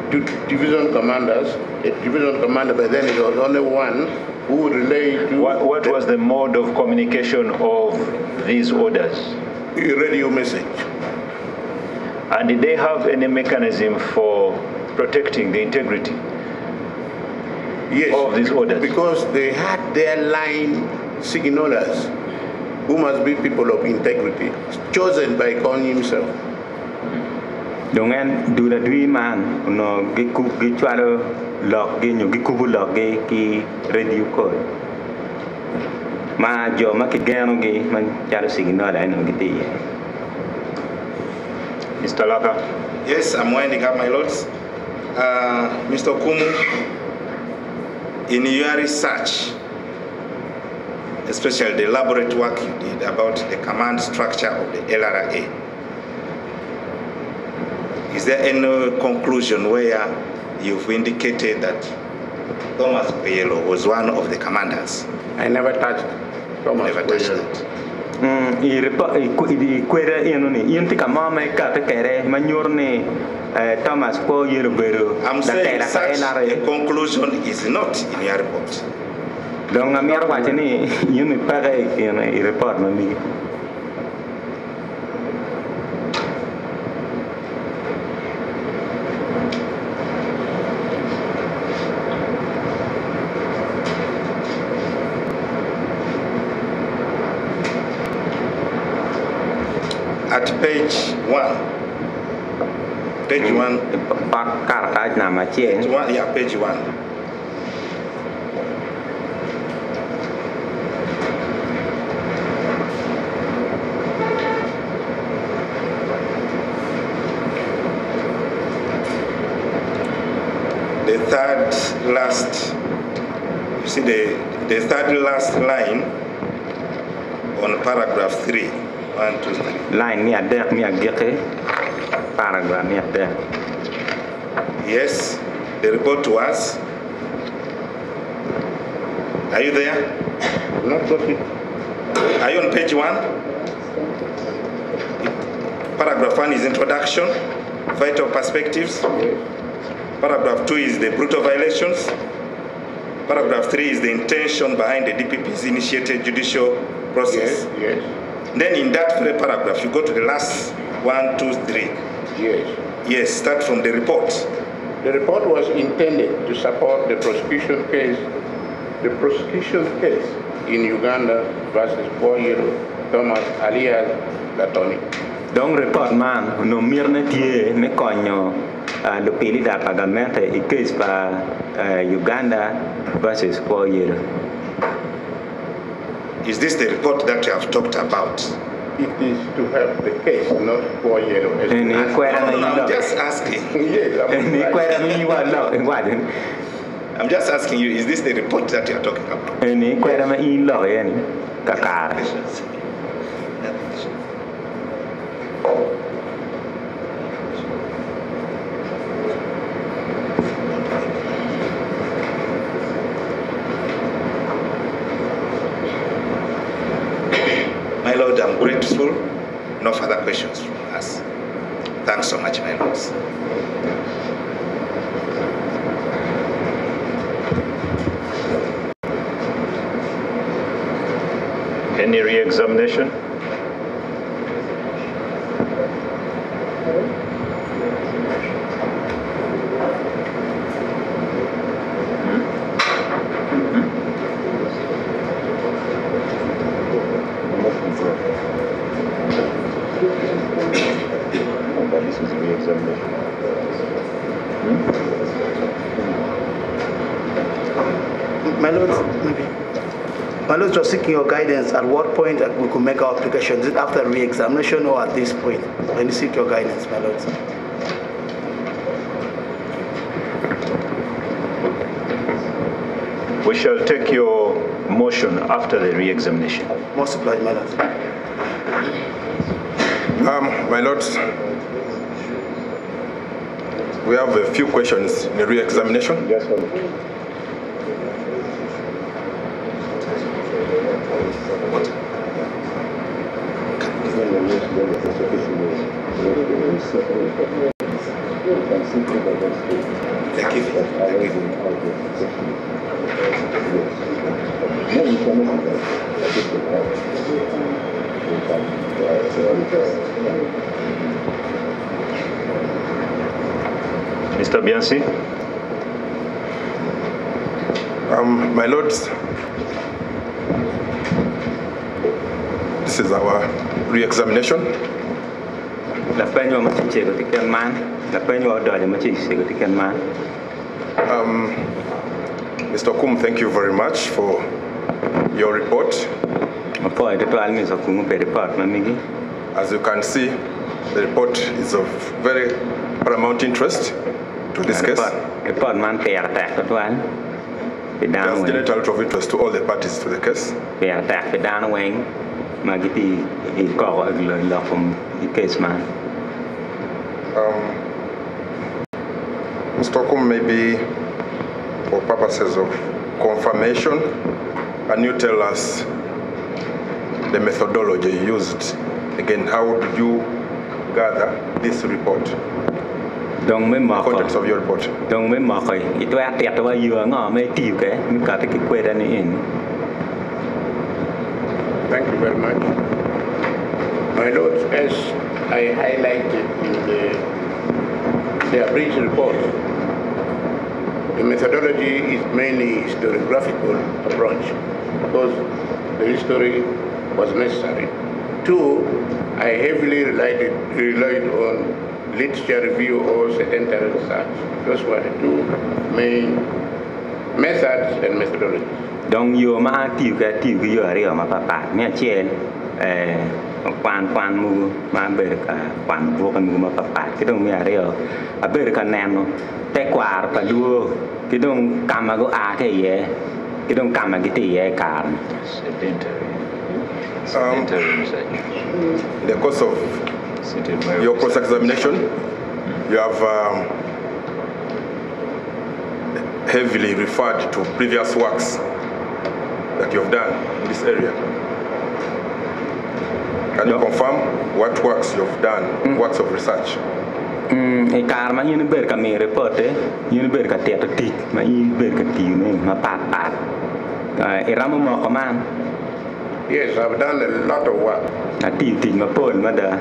to division commanders. A division commander, but then it was only one who would relay to... What was the mode of communication of these orders? A radio message. And did they have any mechanism for protecting the integrity of these orders? Because they had their line signalers, who must be people of integrity, chosen by CONI himself. Dongen do the dream man no giku gichwalo log gi nyu gikubu log ki radio code. Ma jo ma ki gano gi man chalo signal ai no giti. Mr. Laka. Yes, I'm winding up, my lords. Mr. Kumu, in your research, especially the elaborate work you did about the command structure of the LRA, is there any conclusion where you've indicated that Thomas Kwoyelo was one of the commanders? I never touched Thomas. Never touched that. I'm saying such a conclusion is not in your report. At page 1. Page 1. Page 1, yeah, page 1. The third last, you see the third last line on paragraph 3. 1, 2, 3. Line me at there, paragraph me at there. Yes, the report was. Are you there? Not got it. Are you on page 1? Paragraph 1 is introduction, vital perspectives. Yes. Paragraph 2 is the brutal violations. Paragraph 3 is the intention behind the DPP's initiated judicial process. Yes. Then in that very paragraph, you go to the last 1, 2, 3. Yes. Yes, start from the report. The report was intended to support the prosecution case in Uganda versus Kwoyelo Thomas alias Latoni. Donc report man no mirne tie me konyo le pays da pagamento e case pa Uganda versus Kwoyelo. Is this the report that you have talked about? It is to help the case, not Kwoyelo. I'm just asking. Yes, I'm just asking you, is this the report that you are talking about? My Lord, I'm grateful. No further questions from us. Thanks so much, my lords. Any re-examination? This is re-examination. My Lord, maybe. My Lord, just seeking your guidance. At what point we could make our application? Is it after re-examination or at this point? When you seek your guidance, my Lord. We shall take your motion after the re-examination. Most obliged, my Lord. My Lord, we have a few questions in the re-examination. Yes, sir. Mr. Bianci? My Lords, this is our re-examination. Mr. Kum, thank you very much for your report. As you can see, the report is of very paramount interest to this case. It has generated a lot of interest to all the parties to the case. Mr. Kum, maybe for purposes of confirmation, can you tell us the methodology used? Again, how did you gather this report? The contents of your report. Thank you very much. My Lords, as I highlighted in the abridged report, the methodology is mainly historiographical approach because the history was necessary. Two, I heavily relied on literature review or sedentary research. Those were the two main methods and methodologies. Donc yo ma tiu yo ari ma papa me chen quan mu ma ber ka quan vu kan mu ma papa ki dong me ari a ber ka nem te kwar pa du ki dong kama go a ke ye ki dong kama ki ti ye kar In the course of your cross-examination, you have heavily referred to previous works that you have done in this area. Can you confirm what works you have done, works of research? E karma you ber ka me report you ber ka te ti ma I ber ka ti ne ma pat e ramu mo ko man. Yes, I've done a lot of work. A ti ma pon ma da.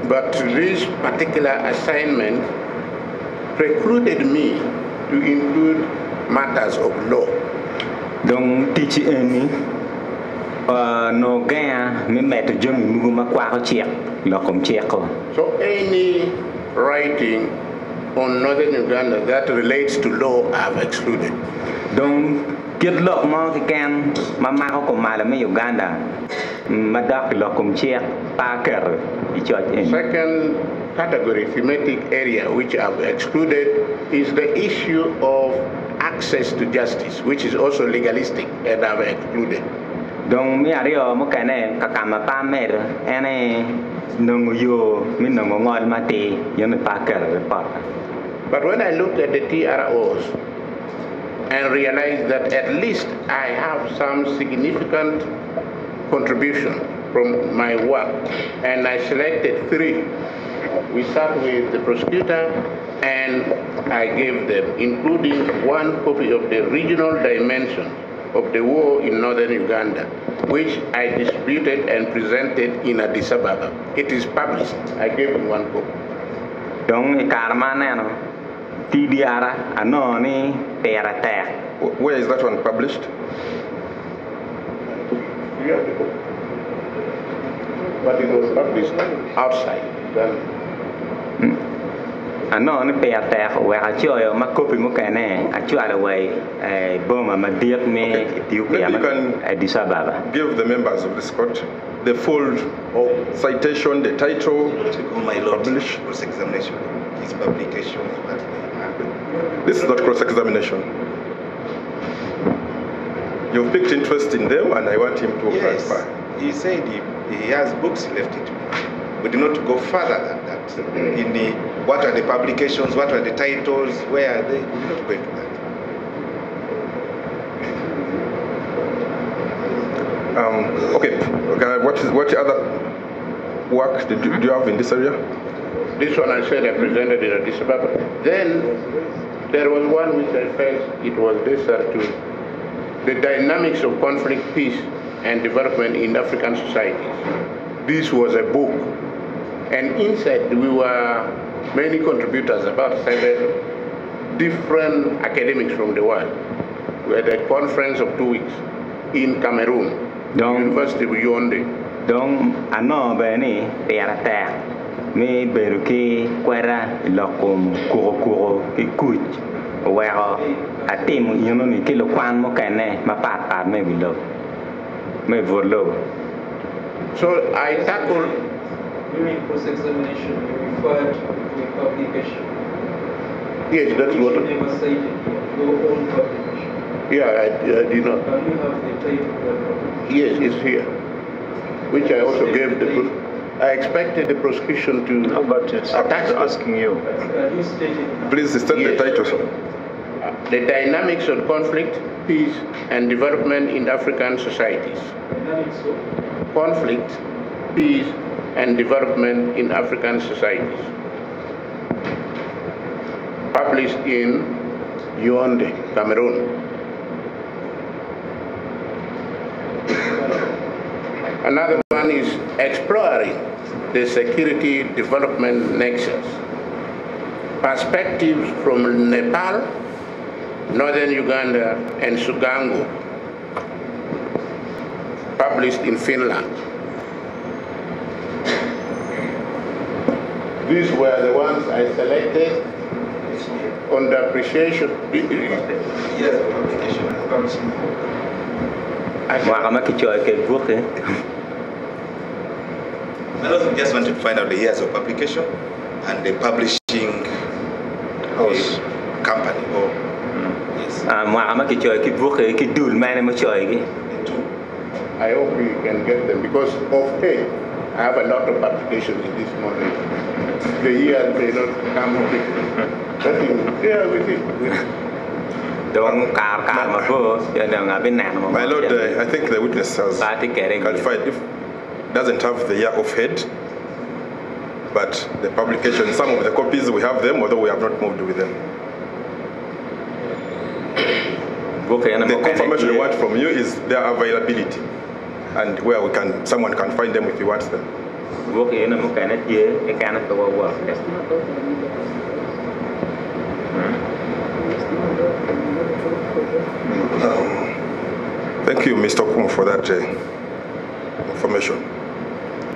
But this particular assignment precluded me to include matters of law. Donc teach any no gaya me met jung muguma kwa check lokum cheko. So any writing on northern Uganda that relates to law I've excluded. Donc kiet lok mo ki kan mama ko mala me Uganda madak lokum check pa ker I church in. Second category, thematic area, which I've excluded, is the issue of access to justice, which is also legalistic, and I've excluded. Donc mi ario mo kane kakama pa mer ene nungu yo mi nungu ngol mati yone pa ker report. But when I looked at the TROs and realized that at least I have some significant contribution from my work, and I selected 3. We start with the prosecutor, and I gave them, including 1 copy of the regional dimension of the war in northern Uganda, which I distributed and presented in Addis Ababa. It is published. I gave them 1 copy. Donc karmaneno TDR anoni perate. Where is that one published? Yeah, the book. But it was published outside. Anoni perate we a choyo ma copy mo kane a chwala way boma ma diet me Ethiopia Addis Ababa. Give the members of this court the full citation, the title, my lord, publish. Cross-examination. His publication. This is not cross-examination. You've picked interest in them, and I want him to clarify. He said he has books, he left it to me. We do not go further than that. In the, what are the publications, what are the titles, where are they? We do not go into that. Okay, what other work do you have in this area? This one I said I presented in Addis Ababa. Then there was one which I felt it was desert to the dynamics of conflict, peace, and development in African societies. This was a book, and inside we were many contributors, about 7 different academics from the world. We had a conference of 2 weeks in Cameroon, University of Yaoundé. Donc ano beni perate me beruki kwera lokum kuro ikuch wero atim yono ni kilo kwan mo kane ma pat me bilo me volo. So I tackled. During cross-examination, you referred to a publication. Yes, that's what. You never cited your own publication. Yeah, I did not. Can you have the title of that publication? Yes, it's here, which I also gave the. I expected the prosecution to. How about it? Asking you. You stated. Please state the title. The dynamics of conflict, peace, and development in African societies. Dynamics of Conflict, peace, and development in African societies. Published in Yaoundé, Cameroon. Another one is exploring the security development nexus. Perspectives from Nepal, northern Uganda, and Sugango. Published in Finland. These were the ones I selected on the appreciation. I just wanted to find out the years of publication and the publishing house company. Or yes. I hope you can get them because of pay. I have a lot of publications in this morning. The years may not come with nothing. Yeah, with it. My Lord, I think the witness has clarified. If doesn't have the year of head, but the publication, some of the copies we have them, although we have not moved with them. The confirmation we want from you is their availability and where we can, someone can find them if he wants them. Thank you, Mr. Kum, for that information.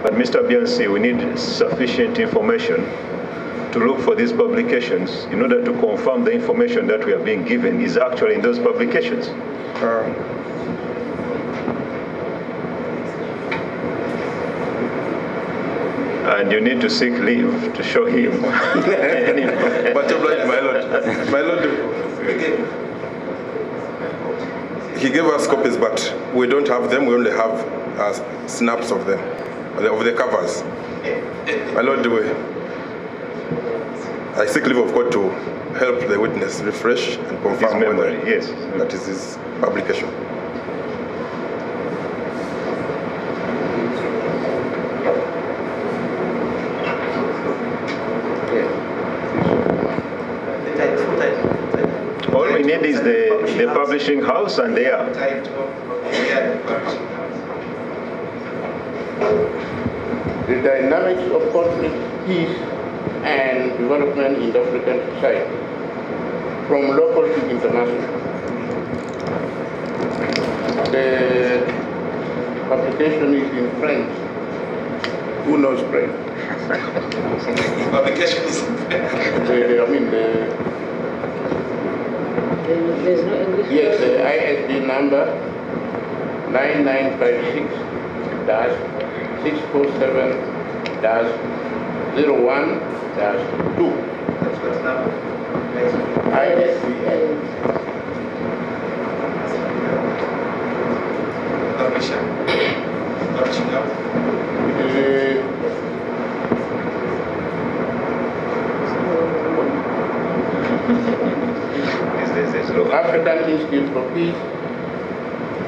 But Mr. Biansi, we need sufficient information to look for these publications in order to confirm the information that we are being given is actually in those publications. And you need to seek leave to show him. But my lord, he gave us copies, but we don't have them. We only have snaps of them, of the covers. My lord, I seek leave of court to help the witness refresh and confirm whether yes, that is his publication. All we need is the publishing house, and they are. The dynamics of conflict, peace, and development in the African society, from local to international. The publication is in French. Who knows French? Publication is in French. There's no English. Yes, the ISD number 9956-647-01-2. ISBN. African Institute for Peace,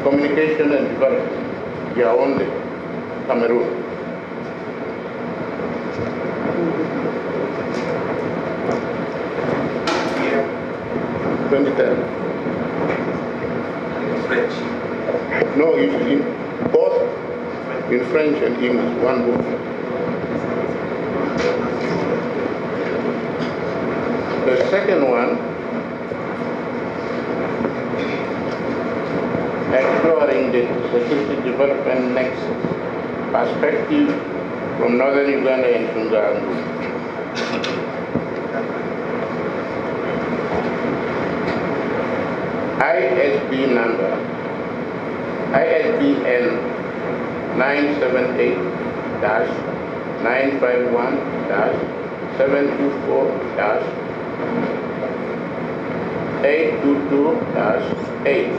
Communication and Development, Yaoundé, Cameroon. Yeah. 2010. French. No, it's in both in French and English, one book. The second one, exploring the security development nexus perspective from northern Uganda and Tanzania. ISBN 978-951-724-822-8.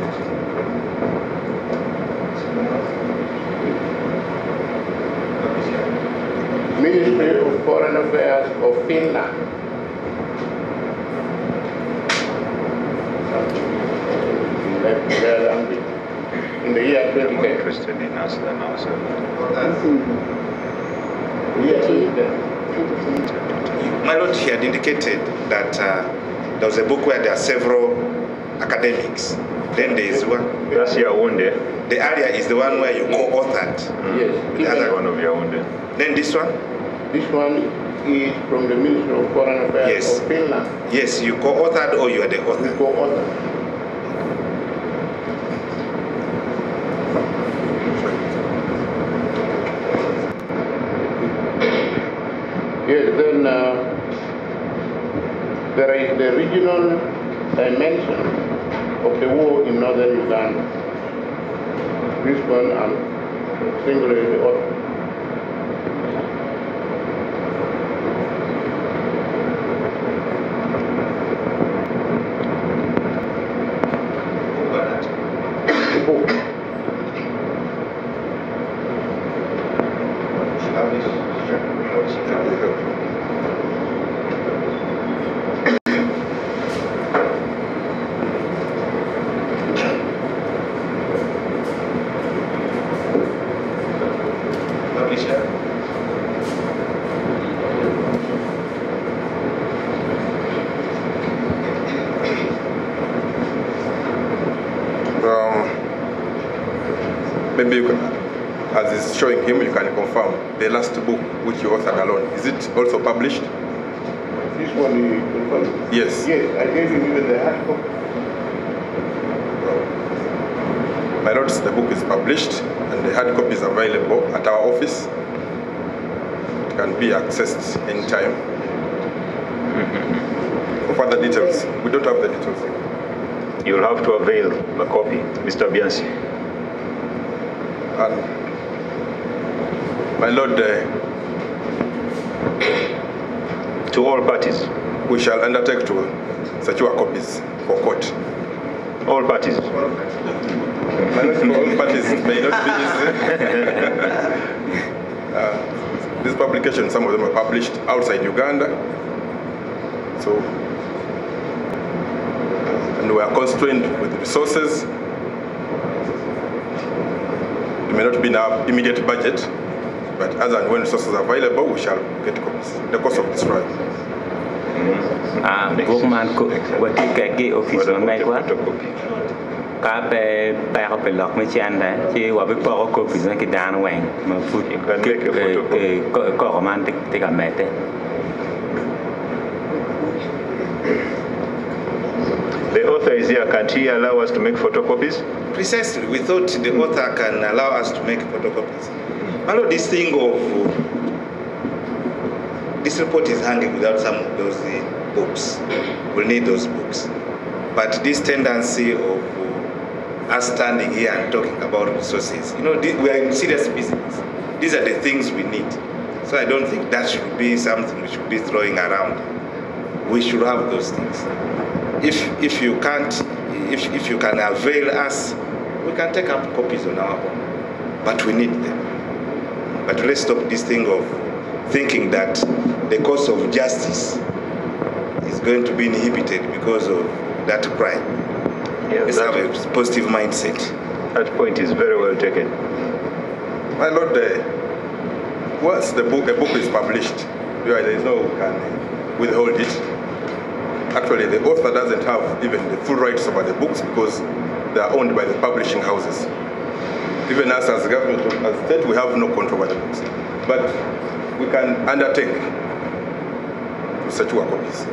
Ministry of Foreign Affairs of Finland. In the year 2010. Interested in us than ourselves. My lord, he had indicated that there was a book where there are several academics. Then there is one. That's Yaoundé. The area is the one where you co-authored. Yes. The other One of Yaoundé. Then this one? This one is from the Ministry of Foreign Affairs of Finland. Yes, you co-authored or you are the author? We co-authored. Yes, then there is the regional dimension of the war in northern Uganda. This one I'm singularly the author. Maybe you can, as it's showing him, you can confirm the last book which you authored alone. Is it also published? This one you confirmed? Yes. Yes, I gave you even the hard copy. My lords, the book is published, and the hard copy is available at our office. It can be accessed anytime. For further details, we don't have the details. You'll have to avail a copy, Mr. Biansi. And my Lord, to all parties. We shall undertake to secure copies for court. All parties. All parties may not be easy. These publications, some of them are published outside Uganda. So, and we are constrained with resources. It may not be in our immediate budget, but as and when resources are available, we shall get copies in the course of this trial. Gokman ko wati kage office ma mai kwa ka pe pa pe lok me chan da chi wa be po ko office na ki dan wang ma fut ko man te ka mete. The author is here. Can't he allow us to make photocopies? Precisely, we thought the author can allow us to make photocopies. Although this thing of this report is hanging without some of those books. We'll need those books. But this tendency of us standing here and talking about resources, we are in serious business. These are the things we need. So I don't think that should be something we should be throwing around. We should have those things. If you can avail us, we can take up copies on our own. But we need them. But let's stop this thing of thinking that the cause of justice is going to be inhibited because of that crime. Let's have a positive mindset. That point is very well taken. My Lord, once a book is published, there is no can withhold it. Actually, the author doesn't have even the full rights over the books because they are owned by the publishing houses. Even us as government, as state, we have no control over the books. But we can undertake to secure copies.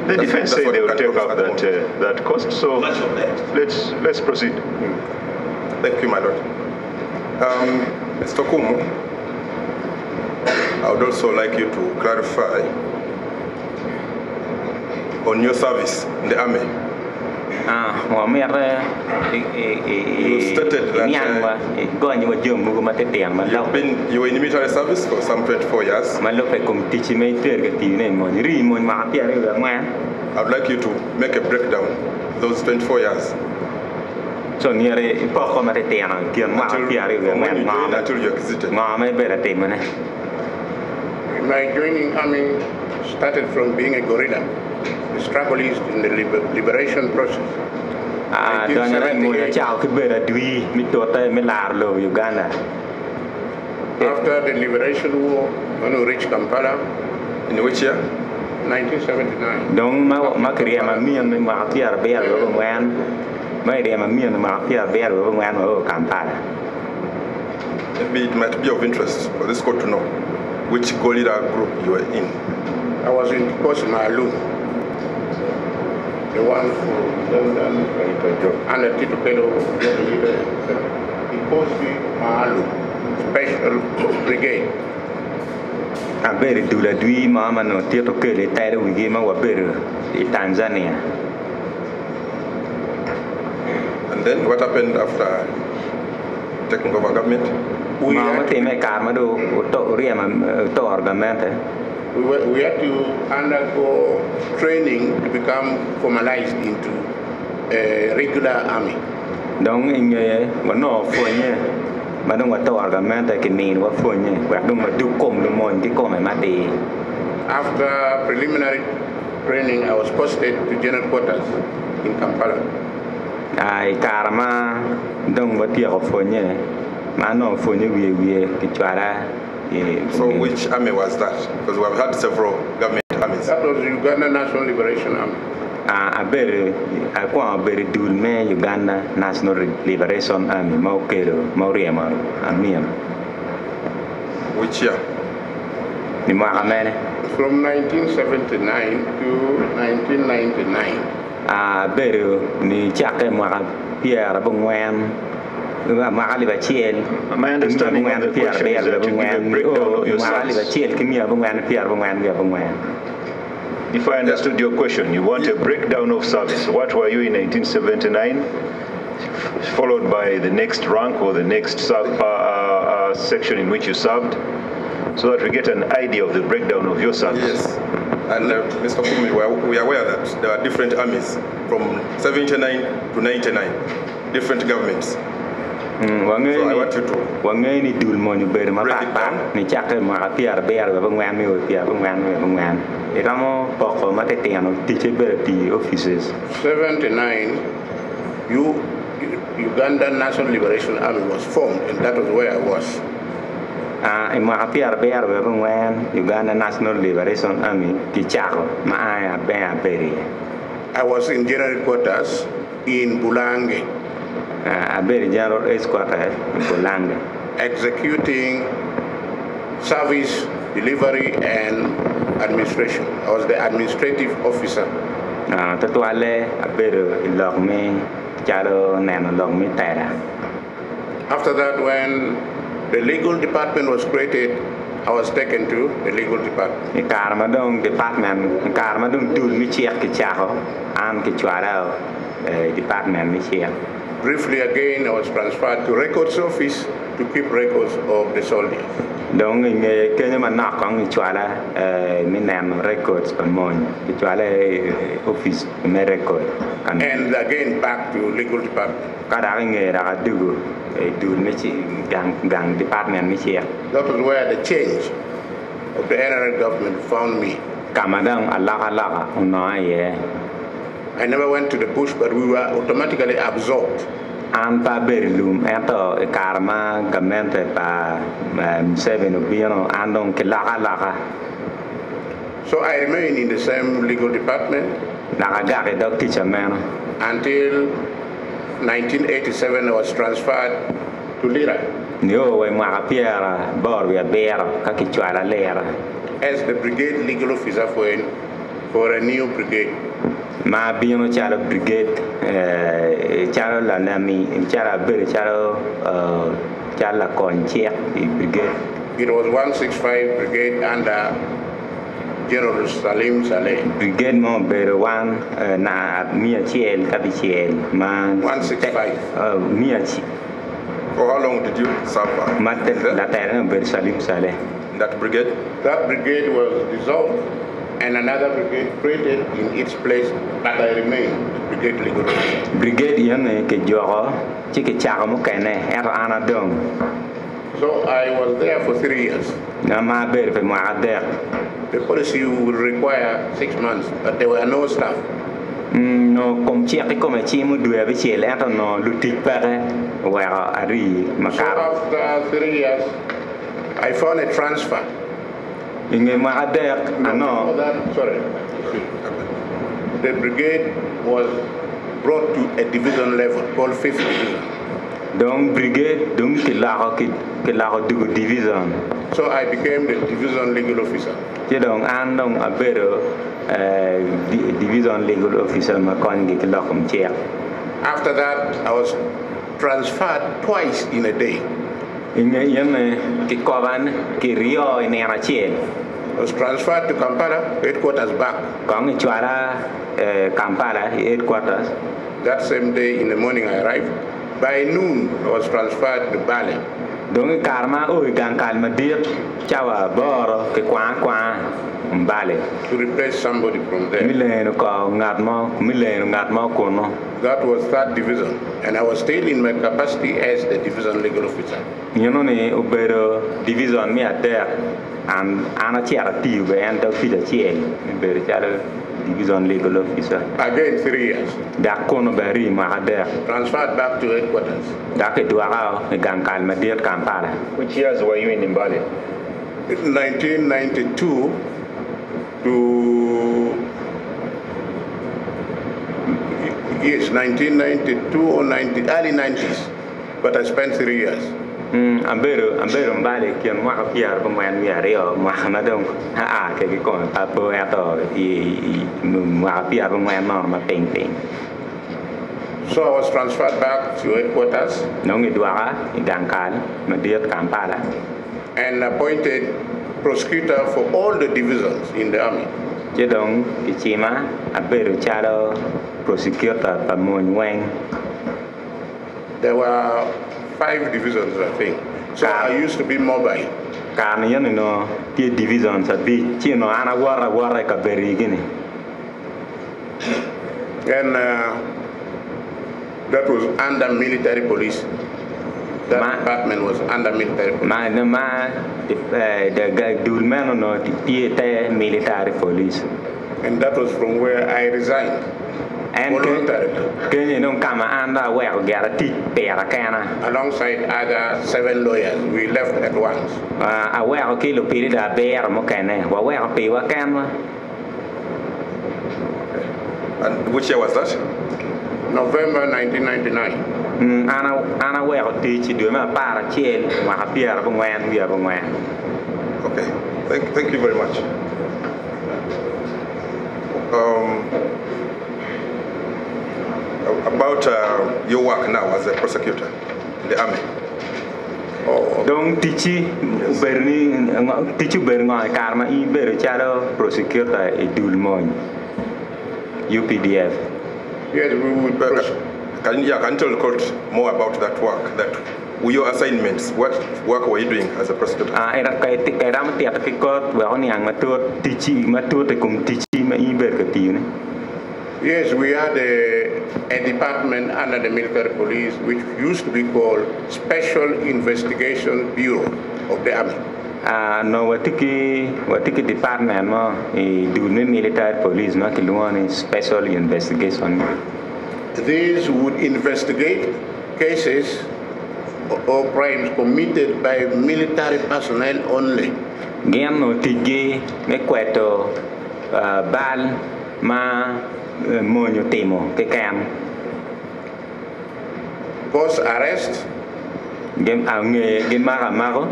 The defense say they will take up that cost, so let's proceed. Thank you, my Lord. Mr. Kumu, I would also like you to clarify on your service in the army. You stated that you were in military service for some 24 years. I would like you to make a breakdown of those 24 years. Until you exited. My joining army started from being a guerrilla. The struggle is in the liberation process. After the liberation war, when we reached Kampala, in which year? 1979. Maybe it might be of interest for this court to know which guerrilla group you were in. I was in Malu, the one for and the Tito Kwoyelo, the Malu Special Brigade. Tanzania. And then what happened after taking over government? We had to undergo training to become formalized into a regular army. After preliminary training, I was posted to general quarters in Kampala. So which army was that? Because we have had several government armies. That was the Uganda National Liberation Army. Uganda National Liberation Army, Which year? From 1979 to 1999. my understanding of the question is that you give a breakdown of your service. If I understood your question, you want a breakdown of service. What were you in 1979, followed by the next rank or the next section in which you served, so that we get an idea of the breakdown of your service. Yes, and Mr. Kumi, we are aware that there are different armies from 79 to 99, different governments. So I want you to break it down. 79, Uganda National Liberation Army was formed, and that was where I was. Uganda National Liberation Army, I was in general quarters in Bulange. General headquarters in Bulange. Executing service, delivery, and administration. I was the administrative officer. After that, when the legal department was created, I was taken to the legal department. Briefly again, I was transferred to records office to keep records of the soldiers. And again back to legal department. That was where the change of the NRA government found me. I never went to the bush, but we were automatically absorbed. So I remained in the same legal department until 1987 I was transferred to Lira as the brigade legal officer for a new brigade. Brigade, It was 165 brigade under General Salim Saleh. Brigade mo better one na mia chiel kabichiel man 165. Mia For how long did you serve? La terra better Salim Saleh. That brigade? That brigade was dissolved and another brigade created in its place, but I remained brigade legal officer. Brigade yane ke joro chike chaka mo kene era anadong. So I was there for 3 years. Na ma ber fe ma der. The policy would require 6 months, but there were no staff. No kom cheke kom chi mo due be chele era no lutik pare wa ari So makar. after 3 years, I found a transfer. Inge ma der ano. Sorry. The brigade was brought to a division level called 5th Division. Donc brigade donc ke la du division. So I became the division legal officer. Je donc andong a better division legal officer ma kon ke la kom check. After that, I was transferred twice in a day. Inge yeme ke kovan ke rio in era chiel. I was transferred to Kampala, headquarters back. Kong chwara Kampala headquarters. That same day in the morning I arrived. By noon, I was transferred to Bali. Donc karma o gang kalma dir chawa boro ke kwa Bali. To replace somebody from there. Mileno ko ngatmo kono. That was 3rd Division, and I was still in my capacity as the division legal officer. You know, ubero division me at there, and ana chiara tiu be enta fida chiel, ubero chiara division legal officer. Again 3 years. Da kono beri ma there. Transferred back to headquarters. Da ke duara gang kalma dir Kampala. Which years were you in Mbale? 1992 to 1992 or early 90s, but I spent 3 years. Ambero Mbale kian wa piar ko man mi ario ma na dong ke kon pa po ato I ma piar ko man no ma ping. So I was transferred back to headquarters and appointed prosecutor for all the divisions in the army. There were 5 divisions, I think. So I used to be mobile. And that was under military police. That department was under military police. And that was from where I resigned. Alongside other 7 lawyers, we left at once. And which year was that? November 1999. Okay, thank you very much. About your work now as a prosecutor in the army. Donc tichi berngoy karma I beru charo prosecutor e dulmoy UPDF. Yes, we would. Can you tell the court more about that work? That were your assignments? What work were you doing as a prosecutor? Yes, we had a department under the military police which used to be called Special Investigation Bureau of the Army. No, what department do military police not special investigation. These would investigate cases or crimes committed by military personnel only. Geno tigi me kweto bal ma monyo temo ke kam. Post arrest. Gem maro.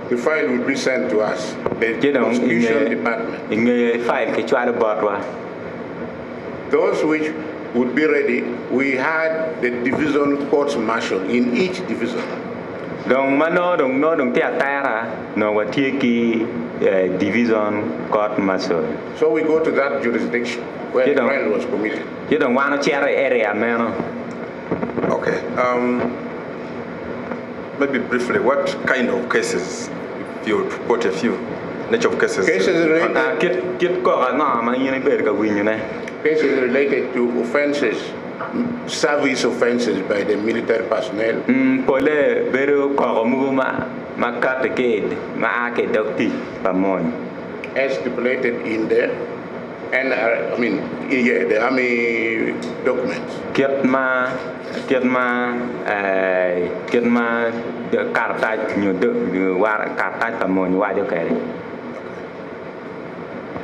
The file would be sent to us, the prosecution department. Those which would be ready, we had the division courts martial in each division. Division court martial. So we go to that jurisdiction where the crime was committed. You don't want to share area, man. Okay. Maybe briefly, what kind of cases, if you report a few, nature of cases? Cases related to offenses, service offenses by the military personnel. As stipulated in the the army documents.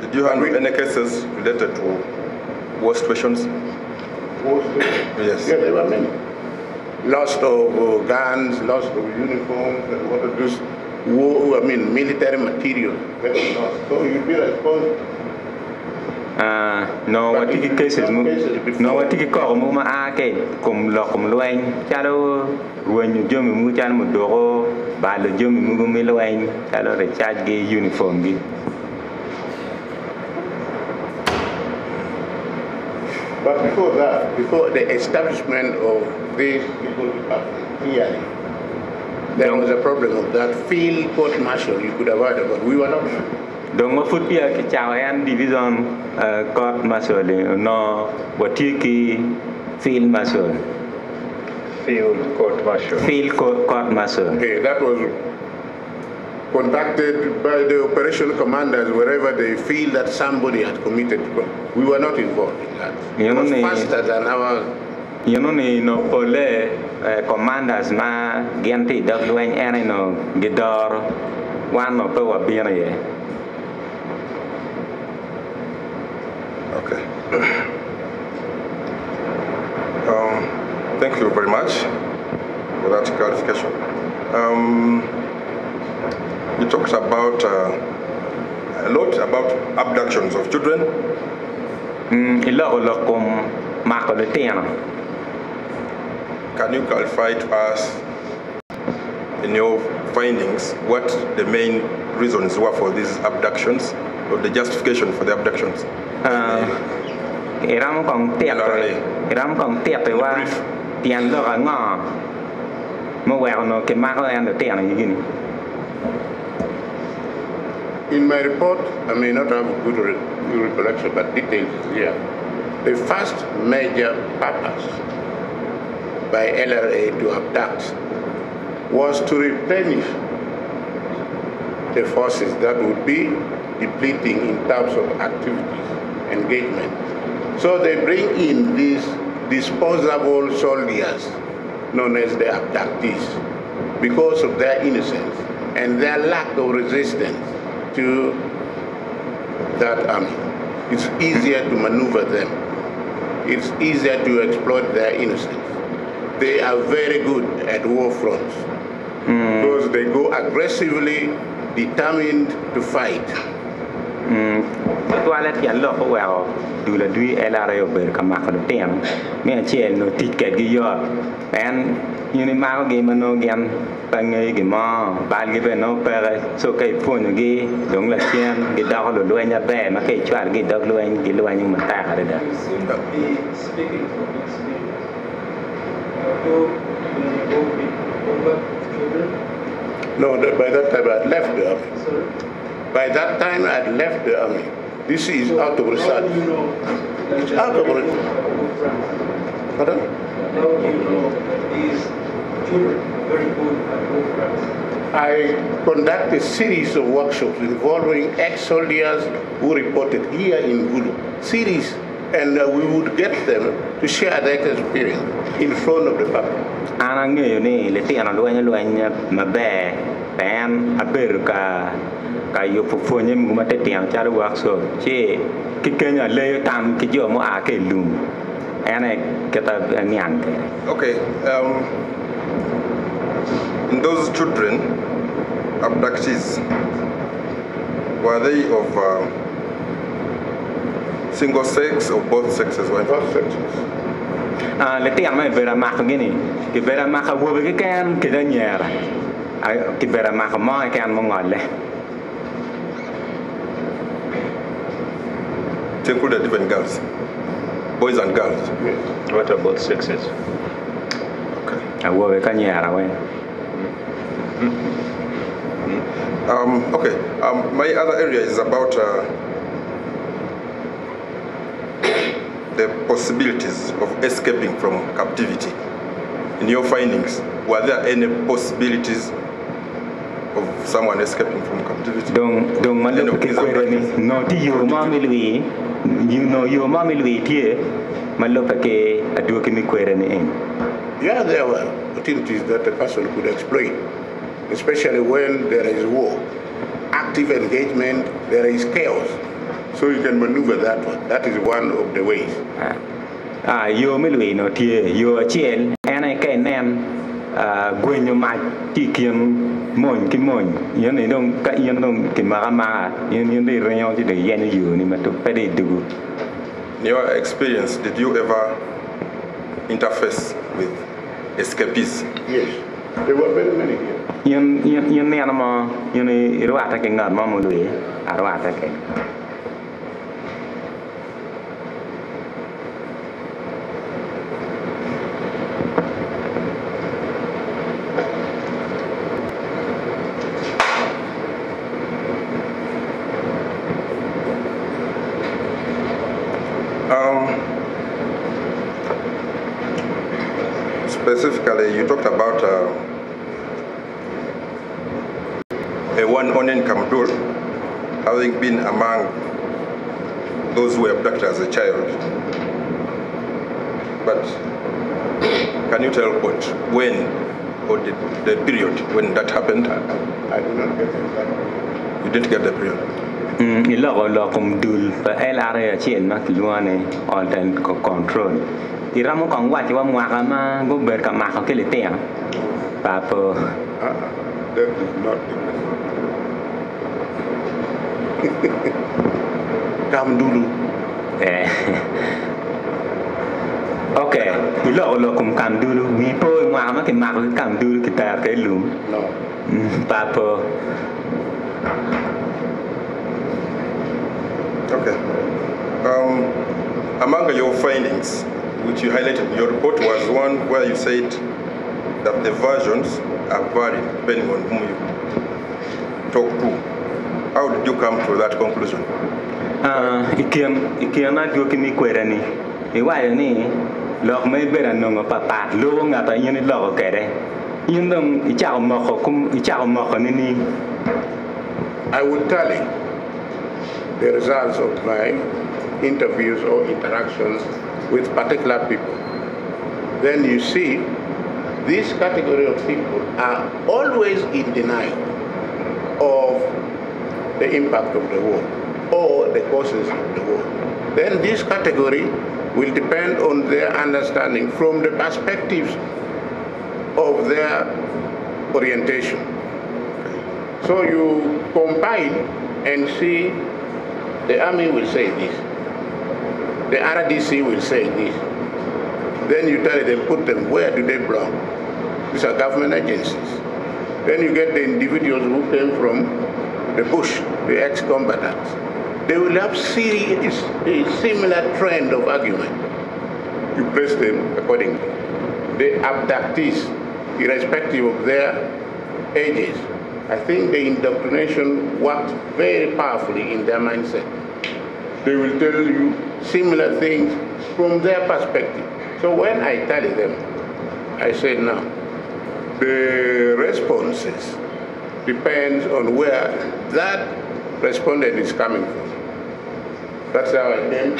Did you handle any cases related to war situations? Yes. Yeah, there were many. Loss of guns, loss of uniforms, and what those war, military material. So you'd be responsible. No, what ticket cases? No, what ticket call Muma Ake, cum locum loin, shadow, when you jump Mujan Mudoro, by the Jummy Mugumiloin, shadow, the charge gay uniform. But before that, before the establishment of this legal department, clearly, there was a problem of that field court martial you could have heard about. We were not. Donc ma foot pia ke chawan division court martial no watiki field martial. Field court martial. Field court martial. Okay, that was conducted by the operation commanders wherever they feel that somebody had committed. We were not involved in that. It was faster than our. You know, no pole commanders ma genti dagluan ene no gidor one no power biene. Okay. Thank you very much for that clarification. You talked about a lot about abductions of children. can you clarify to us in your findings what the main reasons were for these abductions or the justification for the abductions? Iram kong tiap pe wa tian lo ka ngo mo wa no ke ma ko an de tian ni gini. In my report, I may not have good recollection, but details here. The first major purpose by LRA to abduct was to replenish the forces that would be depleting in terms of activities, engagement. So they bring in these disposable soldiers known as the abductees because of their innocence and their lack of resistance to that army. It's easier to maneuver them. It's easier to exploit their innocence. They are very good at war fronts because they go aggressively, determined to fight. Toilet yan lo ko wa du la dui LRA ber ka ma ko tem me che no ticket gi yo en ni ma ko gi mano gian pa ngai gi mo bal gi be no per so kai phone gi dong la chen gi da ko lo nya be ma kai chwa gi dog lo gi lo nya ma ta ka da. You seem to be speaking from experience. No, by that time I had left the army. Sorry? By that time I had left the army. This is out of research. How do you know? It's out of research. Pardon? How do you know these children are very good at war fronts? I conduct a series of workshops involving ex-soldiers who reported here in Gulu. Series. And we would get them to share their experience in front of the public. Ana ngi ni le ti ana lo nya ma be pen a ber ka yo fu ni mu ma te tiang cha ru wak so che ki kenya le tam ki jo mo a ke lum ana ke ta nian ke. Okay. In those children, abductees, were they of single sex or both sexes? Both sexes. Le tiang mai vera ma ko gini ki vera ma ka wo ke kan ke da nyera ki vera ma ka mo kan mo ngole. To include the different girls, boys and girls. Yes. What about sexes? Okay. A wo ka nyera we. Okay. My other area is about the possibilities of escaping from captivity. In your findings, were there any possibilities of someone escaping from captivity? Dong malo ke kwere ni no ti yo ma mi lui you know yo ma mi lui tie malo ke adu ke mi kwere ni en. Yeah, there were opportunities that a person could exploit, especially when there is war, active engagement, there is chaos. So you can maneuver that one. That is one of the ways. Yo mi lui no tie yo chiel en ke nem gwenyo ma ti kiem mon ki mon yen ni dong ka yen dong ki ma yen de reyon ti de yen yo ni ma to pe de dugu. In your experience, did you ever interface with escapees? Yes, there were very many here. Yen ne ma yen ni ruata ke ngat ma mo lui ruata ke. Specifically, you talked about one Onen Kamdul having been among those who were abducted as a child. But can you tell what, when, or the period when that happened? I did not get it. You didn't get the period? Lo dul pa LRA chien ma luane all then control. Ti ramo kong wa ti wa mwa ma go ber ka ma ke le te pa po. That is not Kam dulu. Okay, lo kum kam dulu mi po ma ke mak kam dulu kita ke lu. No. Papa. Okay. Among your findings, which you highlighted in your report, was one where you said that the versions are varied depending on whom you talk to. How did you come to that conclusion? Ikiam na do kimi kwerani. Iwa ni lok me bera no papa lo nga ta yin lo kere. Yin dom ichao mo ni. I would tally the results of my interviews or interactions with particular people. Then you see this category of people are always in denial of the impact of the war or the causes of the war. Then this category will depend on their understanding from the perspectives of their orientation. So you combine and see the army will say this, the RDC will say this. Then you tell them, put them, where do they belong? These are government agencies. Then you get the individuals who came from the bush, the ex-combatants. They will have a similar trend of argument. You place them accordingly. The abductees, irrespective of their ages, I think the indoctrination worked very powerfully in their mindset. They will tell you similar things from their perspective. So when I tell them, I say now, the responses depends on where that respondent is coming from. That's how I came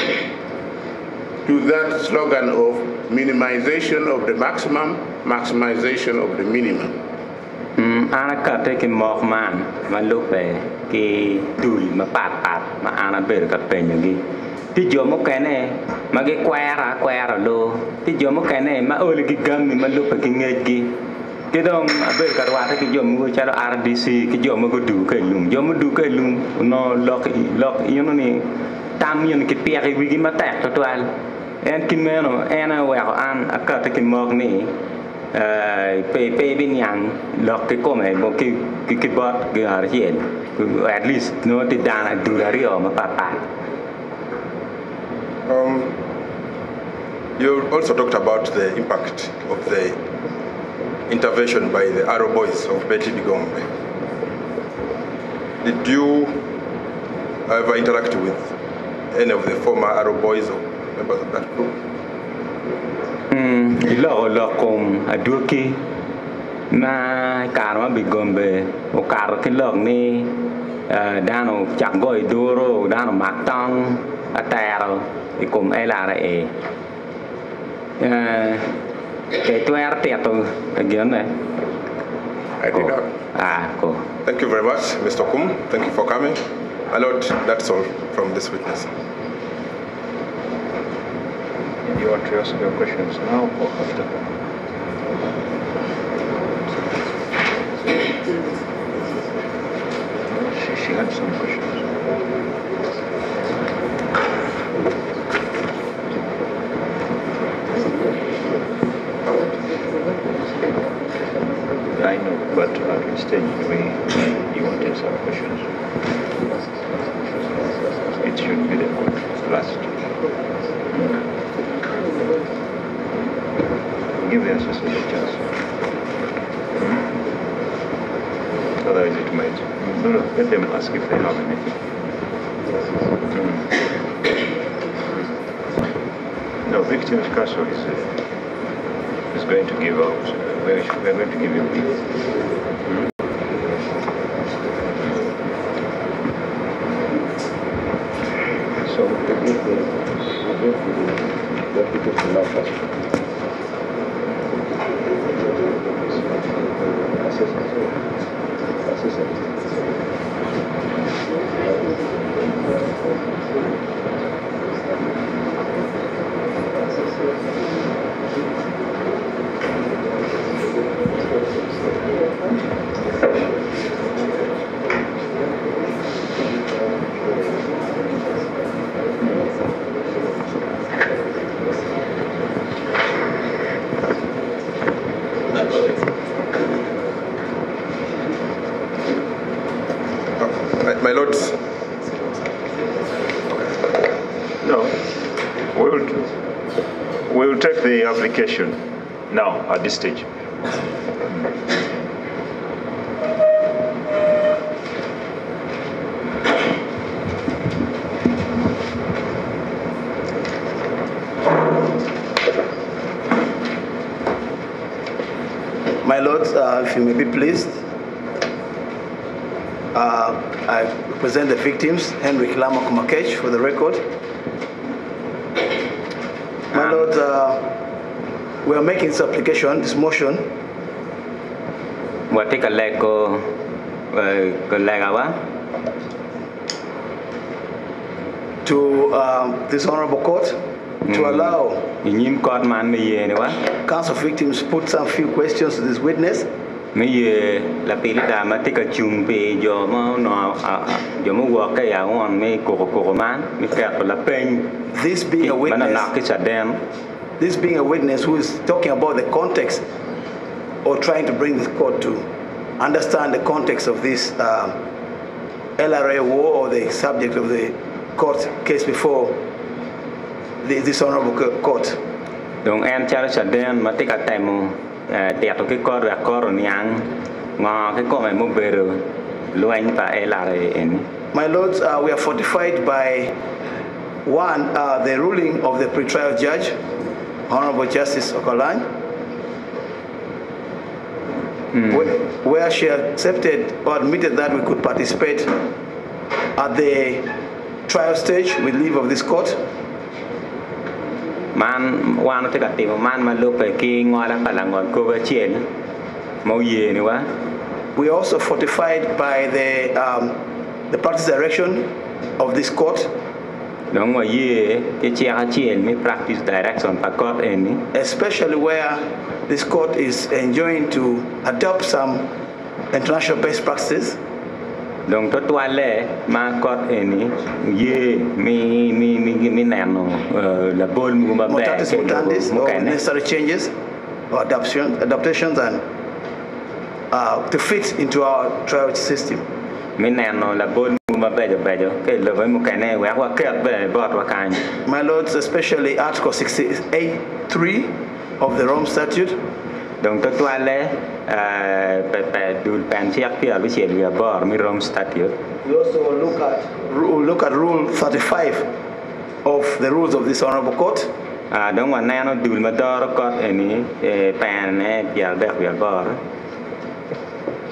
to that slogan of minimization of the maximum, maximization of the minimum. Ana ka te ke mok man ma lupe ki dul ma pat ma ana ber ka penyogi ti jomo kene ma ge kwera lo ti jomo kene ma ole gi gammi ma lupe ki ngejgi ki dom aber ka rwata ki jomo go chalo RDC ki jomo go du ke lum no lok yono ni tam yon ki pieri wi gi ma tek to twal en ki meno ena wa an akata ki mok ni pe bin yang lok cái cô mày một cái bot cái ở hiện at least nó thì đàn là đủ là rio mà papa. You also talked about the impact of the intervention by the Arrow Boys of Betty Bigombe. Did you ever interact with any of the former Arrow Boys or members of that group? Lo kum aduki na karma Bigombe o karo ki lok ni dano chak goi duro dano maktong atero ikum elara ke tuer teto again I did not. Cool. Thank you very much, Mr. Kum. Thank you for coming. My Lord, that's all from this witness. Do you want to ask your questions now or after? She had some questions. I know, but at which stage you wanted some questions? It should be the last. Give the assessment a chance. Otherwise it might. No, let them ask if they have anything. No, Victims Castle is going to give out. We're going to give you Yes. No. We'll take the application now at this stage. My lords, if you may be pleased, I present the victims, Henry Kilama Kumakech, for the record. My lords, we are making this application, this motion. What take a leg go To this honorable court to allow in court man me counsel victims put some few questions to this witness. me la pilita matika chumpe jo mo no jo mo wo ka ya won me ko man me ka la pen This being a witness who is talking about the context or trying to bring this court to understand the context of this LRA war or the subject of the court case before this honorable court. Donc en chara chaden matika temo te to ke kor nyang ngo ke ko me mo bero luan ta LRA en. My lords, we are fortified by one, the ruling of the pretrial judge, Honorable Justice Okolan, where she accepted or admitted that we could participate at the trial stage with leave of this court. Man wan te ka temo man ma lo pe ki ngola palangon ko ba chiel mo ye ni wa. We are also fortified by the practice direction of this court. Donc mo ye ke chia chiel me practice direction pa court en. Especially where this court is enjoined to adopt some international best practices. Donc to toile ma court en ye mi nano la bol mu ma ba or necessary changes or adaptations and to fit into our trial system. Mi nano la bol mu ma ba ke le mo kane wa ke ba wa kan. My lords, especially Article 68(3) of the Rome Statute. Donc to toile dul pen chiak pia bi chen wi bor mi Rome Statute. We also look at Rule 35 of the rules of this honorable court. Donc wa nano dul ma dor court en pen pia wi bor.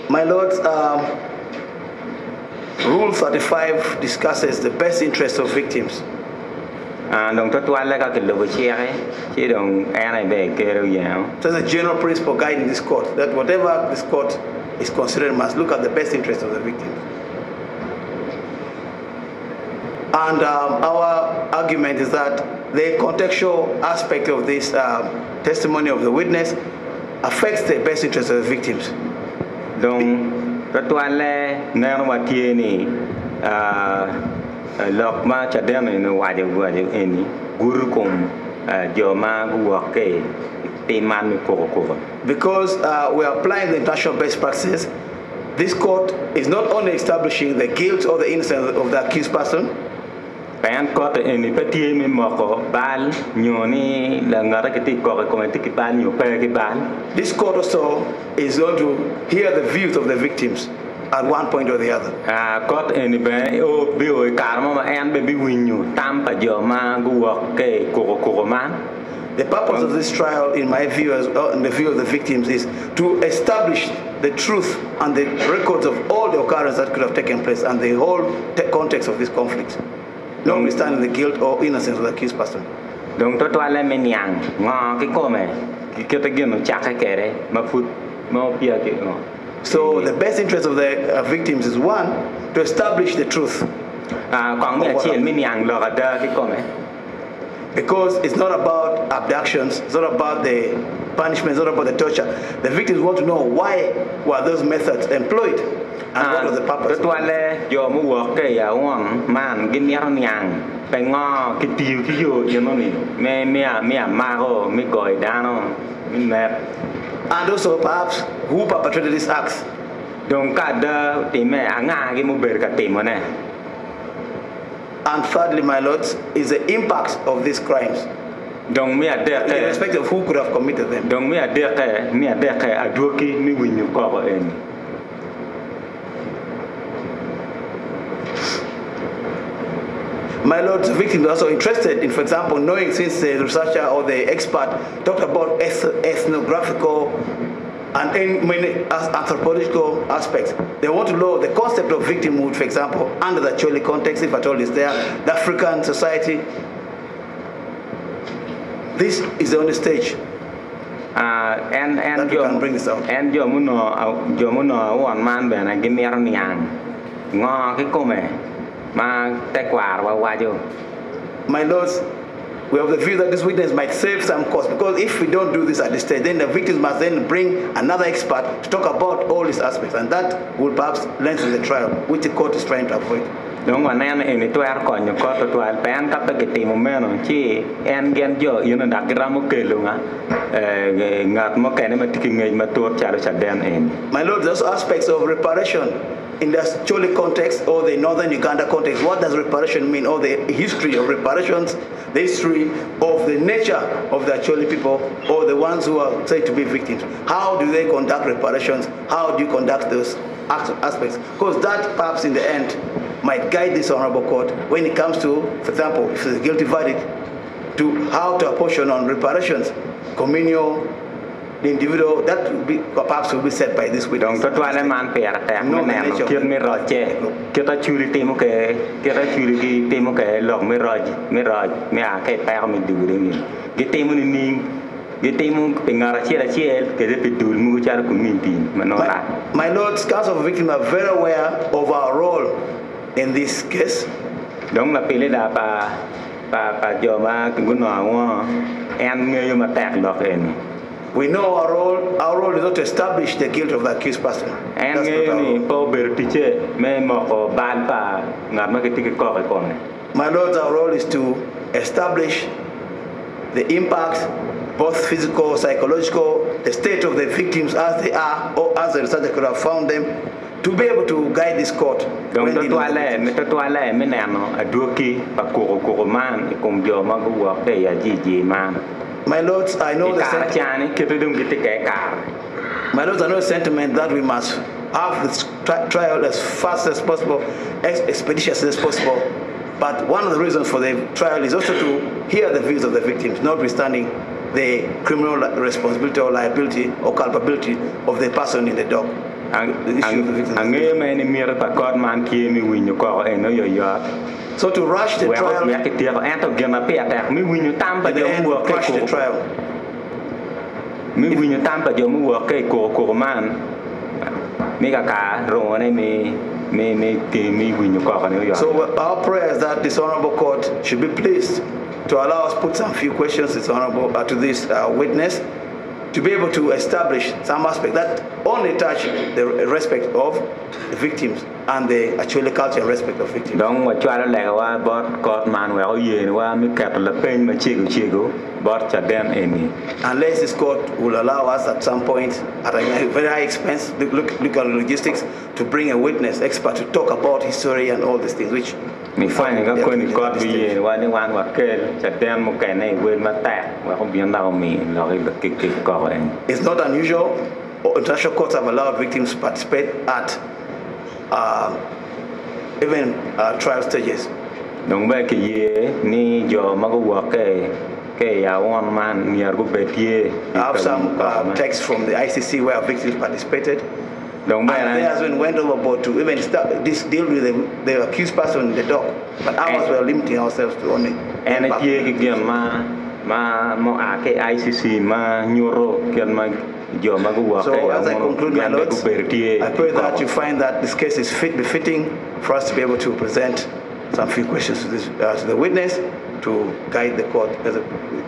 My lords, Rule 35 discusses the best interest of victims. Donc to toile ka ke lo chiare chi dong ana be ke ro yao. So there's a general principle guiding this court that whatever this court is considered must look at the best interest of the victim. And our argument is that the contextual aspect of this testimony of the witness affects the best interest of the victims. Donc to toile na wa tie ni lok ma cha dem no wa de eni gur kom jo ma gu ke te man mi ko. Because we are applying the international best practices, this court is not only establishing the guilt or the innocence of the accused person. Pan court eni patie mi moko bal nyoni la ngara ke ti ko ti ki bal nyo pe ki bal. This court also is going to hear the views of the victims at one point or the other. Court eni be o bi o karma ma en be bi winyu tam pa jo ma gu ke ko man. The purpose of this trial, in my view, in the view of the victims, is to establish the truth and the records of all the occurrences that could have taken place and the whole context of this conflict, notwithstanding the guilt or innocence of the accused person. Donc to toile me nyang ngo ki ko me ki te geno chaka kere ma put mo pia ke no. So the best interest of the victims is one, to establish the truth. Because it's not about abductions, it's not about the punishment, it's not about the torture. The victims want to know why were those methods employed and what was the purpose. And also perhaps who perpetrated these acts. And thirdly, my lords, is the impact of these crimes, irrespective of who could have committed them. My lords, the victims are also interested in, for example, knowing, since the researcher or the expert talked about ethnographical and many anthropological aspects. They want to know the concept of victimhood, for example, under the Chole context, if at all is there, the African society. This is the only stage and that we can bring this out. And jomuno one man ben a gimme niang ngo cái cô mẹ mà tay quả và wajo. My lords, we have the view that this witness might save some cost, because if we don't do this at this stage, then the victims must then bring another expert to talk about all these aspects, and that will perhaps lengthen the trial, which the court is trying to avoid. Đúng mà nên ini tu ar kon ko to tu al pen ka ke ti mo meno chi en gen jo yu na dak ra mo ke lu nga ngat mo ke ne ma ti ngej ma tur cha lo cha den en. My lord, there's also aspects of reparation in the Chole context or the northern Uganda context. What does reparation mean, or the history of reparations, the history of the nature of the Chole people, or the ones who are said to be victims? How do they conduct reparations? How do you conduct those aspects? Because that perhaps in the end might guide this honorable court when it comes to, for example, if it's a guilty verdict, to how to apportion on reparations, communal, the individual, that will be, perhaps will be set by this witness. Donc toi les man per ta me ne kir mi roche ke ta churi temo ke log mi roj me a ke per mi du de ge temo ni ge temo ngara che ke de pedul mu cha ko min tin manola. My lords, counsel of victims are very aware of our role in this case. Donc la pele da pa jo ma ku no wa en nge yo ma tek log en. We know our role. Our role is not to establish the guilt of the accused person. And my lords, our role is to establish the impact, both physical, psychological, the state of the victims as they are, or as the researcher could have found them, to be able to guide this court. My lords, I know the sentiment that we must have this trial as fast as possible, as expeditiously as possible. But one of the reasons for the trial is also to hear the views of the victims, notwithstanding the criminal responsibility or liability or culpability of the person in the dock. So to rush the trial, crush the trial. So our prayer is that this honorable court should be pleased to allow us put some few questions to this witness, to be able to establish some aspect that only touch the respect of the victims and the actual culture and respect of victims. Unless this court will allow us at some point, at a very high expense, look at logistics, to bring a witness, expert, to talk about history and all these things, which it's not unusual. International courts have allowed victims to participate at even trial stages. I have some text from the ICC where victims participated. And they has been went overboard to even start this deal with the accused person in the dock. But ours were limiting ourselves to only. And so as I conclude, my lords, I pray that you find that this case is befitting for us to be able to present some few questions to the witness, to guide the court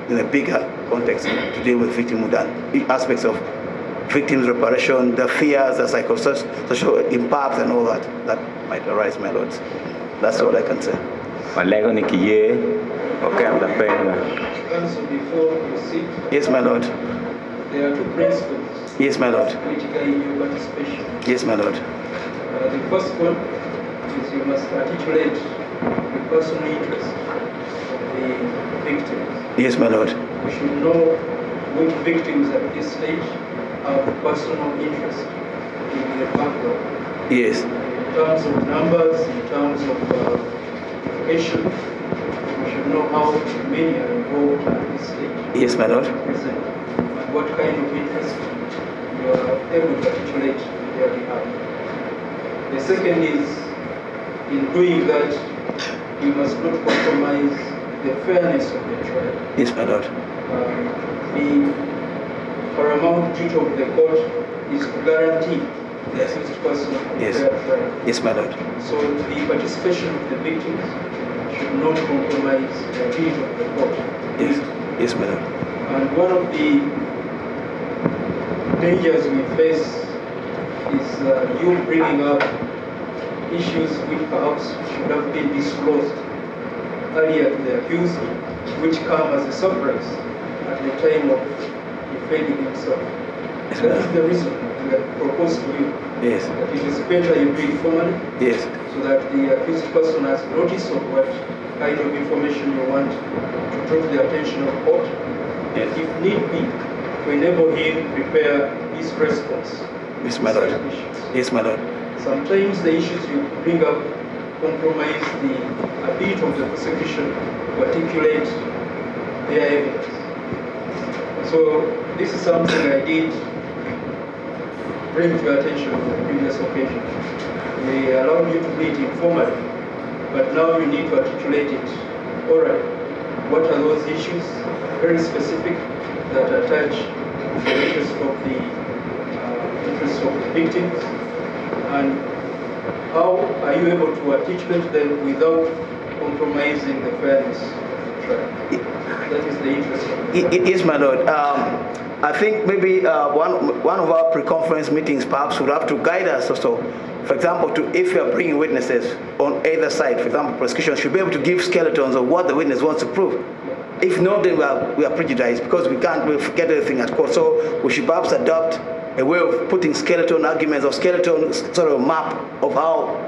in a bigger context to deal with victimhood and aspects of victims' reparation, the fears, the social impact, and all that might arise, my lords. That's all I can say. Yes, my lord. There are two principles. Yes, my lord. Which guide your participation. Yes, my lord. The first one is you must articulate personal interest of the victims. Yes, my lord. We should know which victims at this stage have personal interest in the background. Yes. In terms of numbers, in terms of education, we should know how many are involved at this stage. Yes, my lord. Present, and what kind of interest you are able to articulate on their behalf. The second is, in doing that, you must not compromise the fairness of the trial. Yes, my lord. The paramount duty of the court is to guarantee the accused person a Yes. fair trial. Yes, my lord. So the participation of the victims should not compromise the duty of the court. Yes. Yes, my lord. And one of the dangers we face is you bringing up issues which perhaps should have been disclosed earlier to the accused, which come as a surprise at the time of defending himself. Yes, That is the reason we have proposed to you Yes. that it is better you do it formally, Yes. so that the accused person has notice of what kind of information you want to draw to the attention of court. Yes. If need be, to enable him to prepare his response. Yes, my lord. to such issues. Yes, my lord. Sometimes the issues you bring up compromise the ability of the prosecution to articulate their evidence. So this is something I did bring to your attention on the previous occasion. We allowed you to do it informally, but now you need to articulate it orally. What are those issues, very specific, that attach to the interest of the victims, and how are you able to articulate them without compromising the fairness of the trial? That is the interest of the trial. Yes, my lord. I think maybe one of our pre-conference meetings perhaps would have to guide us also. For example, if you are bringing witnesses on either side, for example, prosecution should be able to give skeletons of what the witness wants to prove. If not, then we are prejudiced because we can't get everything at court. So we should perhaps adopt a way of putting skeleton arguments or skeleton sort of map of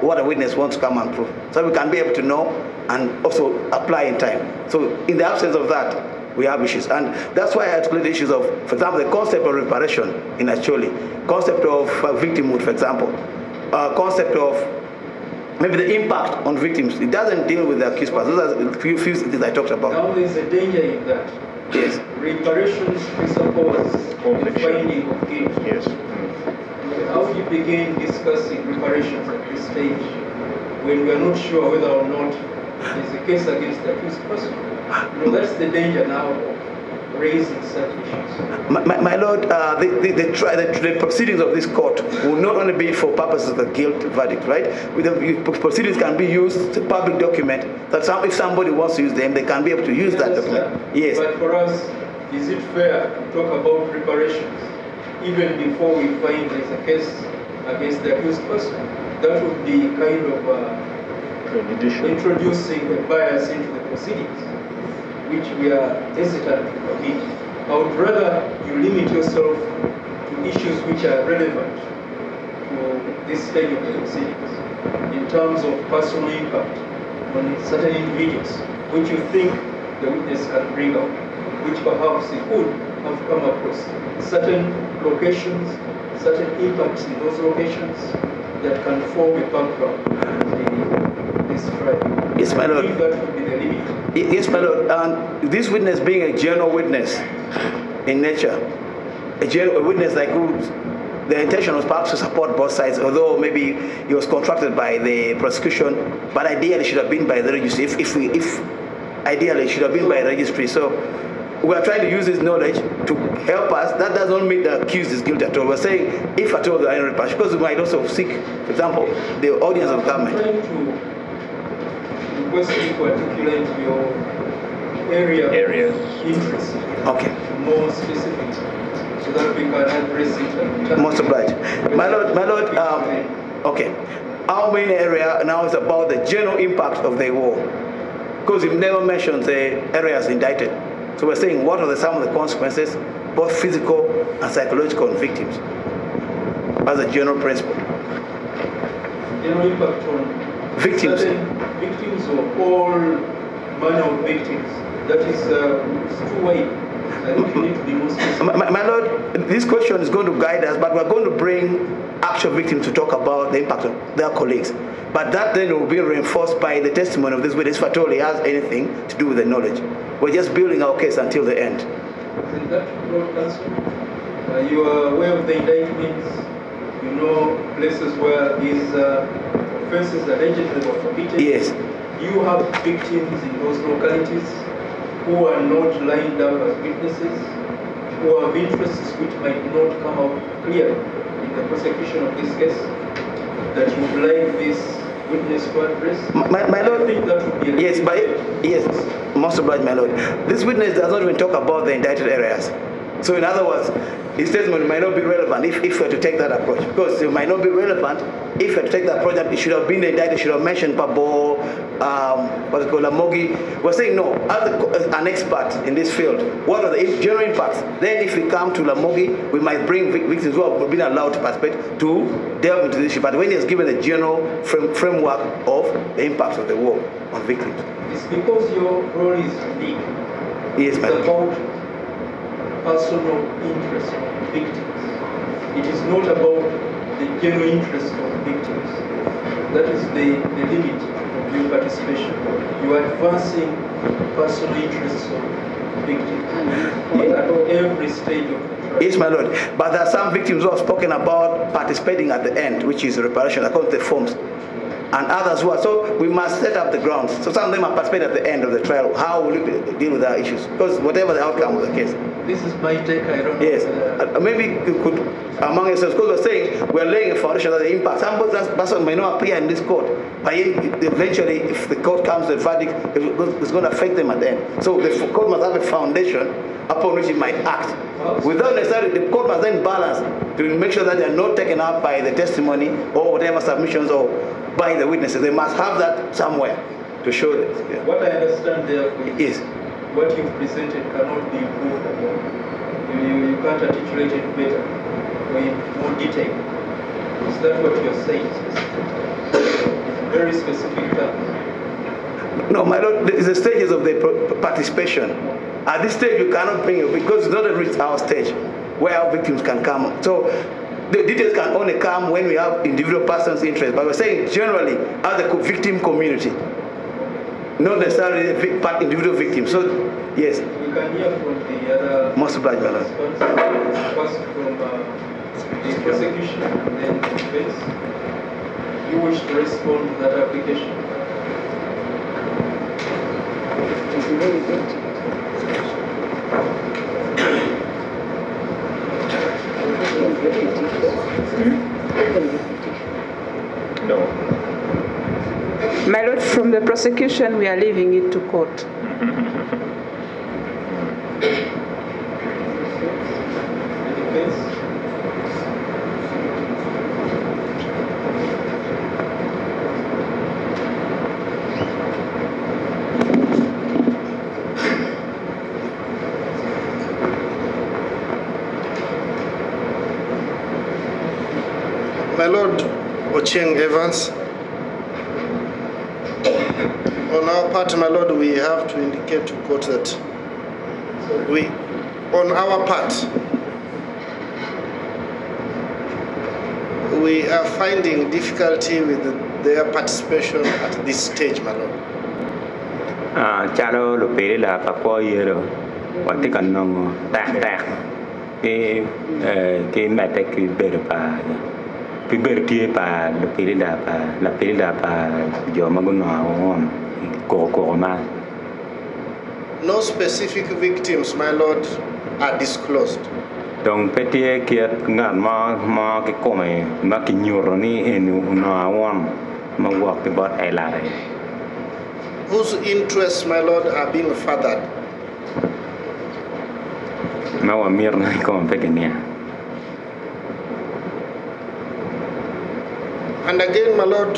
what a witness wants to come and prove, so we can be able to know and also apply in time. So in the absence of that, we have issues, and that's why I articulate the issues of, for example, the concept of reparation in Acholi, concept of victimhood, for example, concept of maybe the impact on victims. It doesn't deal with the accused person. Those are the few things I talked about. Now there's a danger in that. Yes. Reparations presuppose the finding of guilt. Yes. How do you begin discussing reparations at this stage when we are not sure whether or not there's a case against the accused person? That's the danger now of raising such issues. My lord, the proceedings of this court will not only be for purposes of the guilt verdict, right? The proceedings can be used as a public document that if somebody wants to use them, they can be able to use that document. Yes. But for us, is it fair to talk about reparations even before we find there's a case against the accused person? That would be kind of introducing a bias into the proceedings, which we are hesitant to permit. I would rather you limit yourself to issues which are relevant to this stage of the proceedings in terms of personal impact on certain individuals, which you think the witness can bring out, which perhaps he could have come across certain locations, certain impacts in those locations that can form a background to this trial. Yes, my lord. I think that would be the limit. Yes, my lord. This witness being a general witness in nature, a witness like who the intention was perhaps to support both sides, although maybe he was contracted by the prosecution, but ideally should have been by the registry. If ideally it should have been by registry. So we are trying to use this knowledge to help us. That does not make the accused is guilty at all. We're saying if at all there are any repercussions, because we might also seek, for example, the audience of government. I'm trying to request you to articulate your area of interest. Okay. More specific, so that we can address it. Most obliged. My lord, okay. Our main area now is about the general impact of the war, because it never mentions the areas indicted. So we're saying what are some of the consequences, both physical and psychological, on victims, as a general principle. General impact on Victims. certain victims or all manner of victims. That is it's two-way. I think you need to be more specific. My Lord, this question is going to guide us, but we're going to bring actual victims to talk about the impact of their colleagues. But that then will be reinforced by the testimony of this witness if at all he has anything to do with the knowledge. We're just building our case until the end. In that broad answer, you are aware of the indictments, you know places where these offenses allegedly were committed. Yes. You have victims in those localities who are not lined up as witnesses, who have interests which might not come out clear in the prosecution of this case, that you like this witness to address. My Lord, I think that would be a yes, but yes, most obliged, my Lord. This witness does not even talk about the indicted areas. So in other words, his testimony might not be relevant if we were to take that approach. Because it might not be relevant if we were to take that approach. It should have been indicted, should have mentioned Pabo, what's it called, Lamogi. We're saying no, as an expert in this field, what are the general impacts? Then if we come to Lamogi, we might bring victims who have been allowed to participate to delve into this issue. But when he's given a general framework of the impacts of the war on victims. It's because your role is unique. Yes, it's about personal interest of victims. It is not about the general interest of victims. That is the limit of your participation. You are advancing personal interests of victims at every stage of the trial. Yes, my Lord. But there are some victims who have spoken about participating at the end, which is reparation according to the forms. And others who are, so we must set up the grounds. So some of them are participating at the end of the trial. How will we deal with our issues? Because whatever the outcome of the case. This is my take, I don't know. Yes, maybe you could, among yourselves, because we're saying we're laying a foundation of the impact. Some person may not appear in this court, but eventually, if the court comes to a verdict, it's going to affect them at the end. So the court must have a foundation upon which it might act. Without necessarily, the court must then balance to make sure that they are not taken up by the testimony or whatever submissions or by the witnesses. They must have that somewhere to show this. Yeah. What I understand therefore is yes. What you've presented cannot be improved upon. You can't articulate it better or in more detail. Is that what you're saying? It's very specific terms. No, my Lord, it's the stages of the participation. At this stage, you cannot bring it because it's not reached our stage where our victims can come. So the details can only come when we have individual persons' interest. But we're saying generally as a victim community, not necessarily individual victims. So yes. We can hear from the other. Most obliged, my Lord. First from the prosecution and then the defense. You wish to respond to that application? It's very good. No. My Lord, from the prosecution, we are leaving it to court. My Lord Ochieng Evans, on our part, my Lord, we have to indicate to court that on our part, we are finding difficulty with their participation at this stage, my Lord. Chalo lo pere la pa Kwoyelo, wate kanongo tak ke mate ki bere pa pi bere tie pa lo pere la pa jo maguno awon ko ma. No specific victims, my Lord, are disclosed. Donc petie ki ngan ma ke come ma ki nyuro ni enu no awon ma wak ti bot ai la. Whose interests, my Lord, are being furthered? Ma wa mir na ko pekenia. And again, my Lord,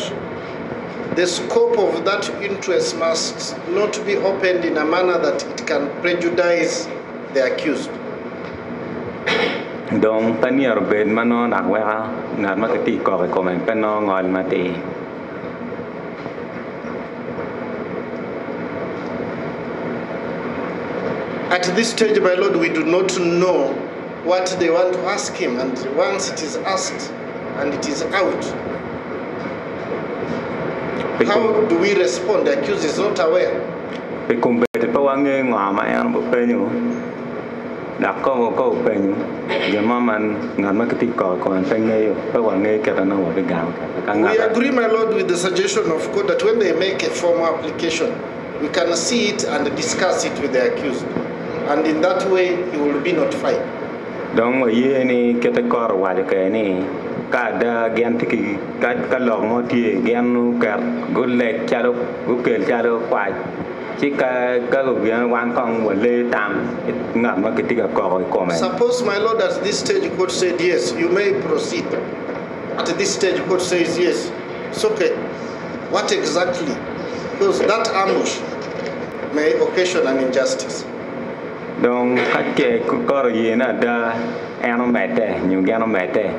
the scope of that interest must not be opened in a manner that it can prejudice the accused. Donc panier ben mano na wa na ma ti ko ko men peno ngol ma ti. At this stage, my Lord, we do not know what they want to ask him, and once it is asked and it is out, how do we respond? The accused is not aware. We agree, my Lord, with the suggestion of court that when they make a formal application, we can see it and discuss it with the accused, and in that way he will be notified. Don't we any get a car while you can kada gen tiki ka long mo ti gen ka good leg chalo good girl chalo kwai chika ka go gen wan kong wo le tam ngam ma ke tika ko ko me. Suppose, my Lord, at this stage court said yes, you may proceed. At this stage court says yes, it's okay. What exactly? Because that ambush may occasion an injustice. Donc cái có gì nó đã em mệt đấy, nhiều cái nó mệt đấy.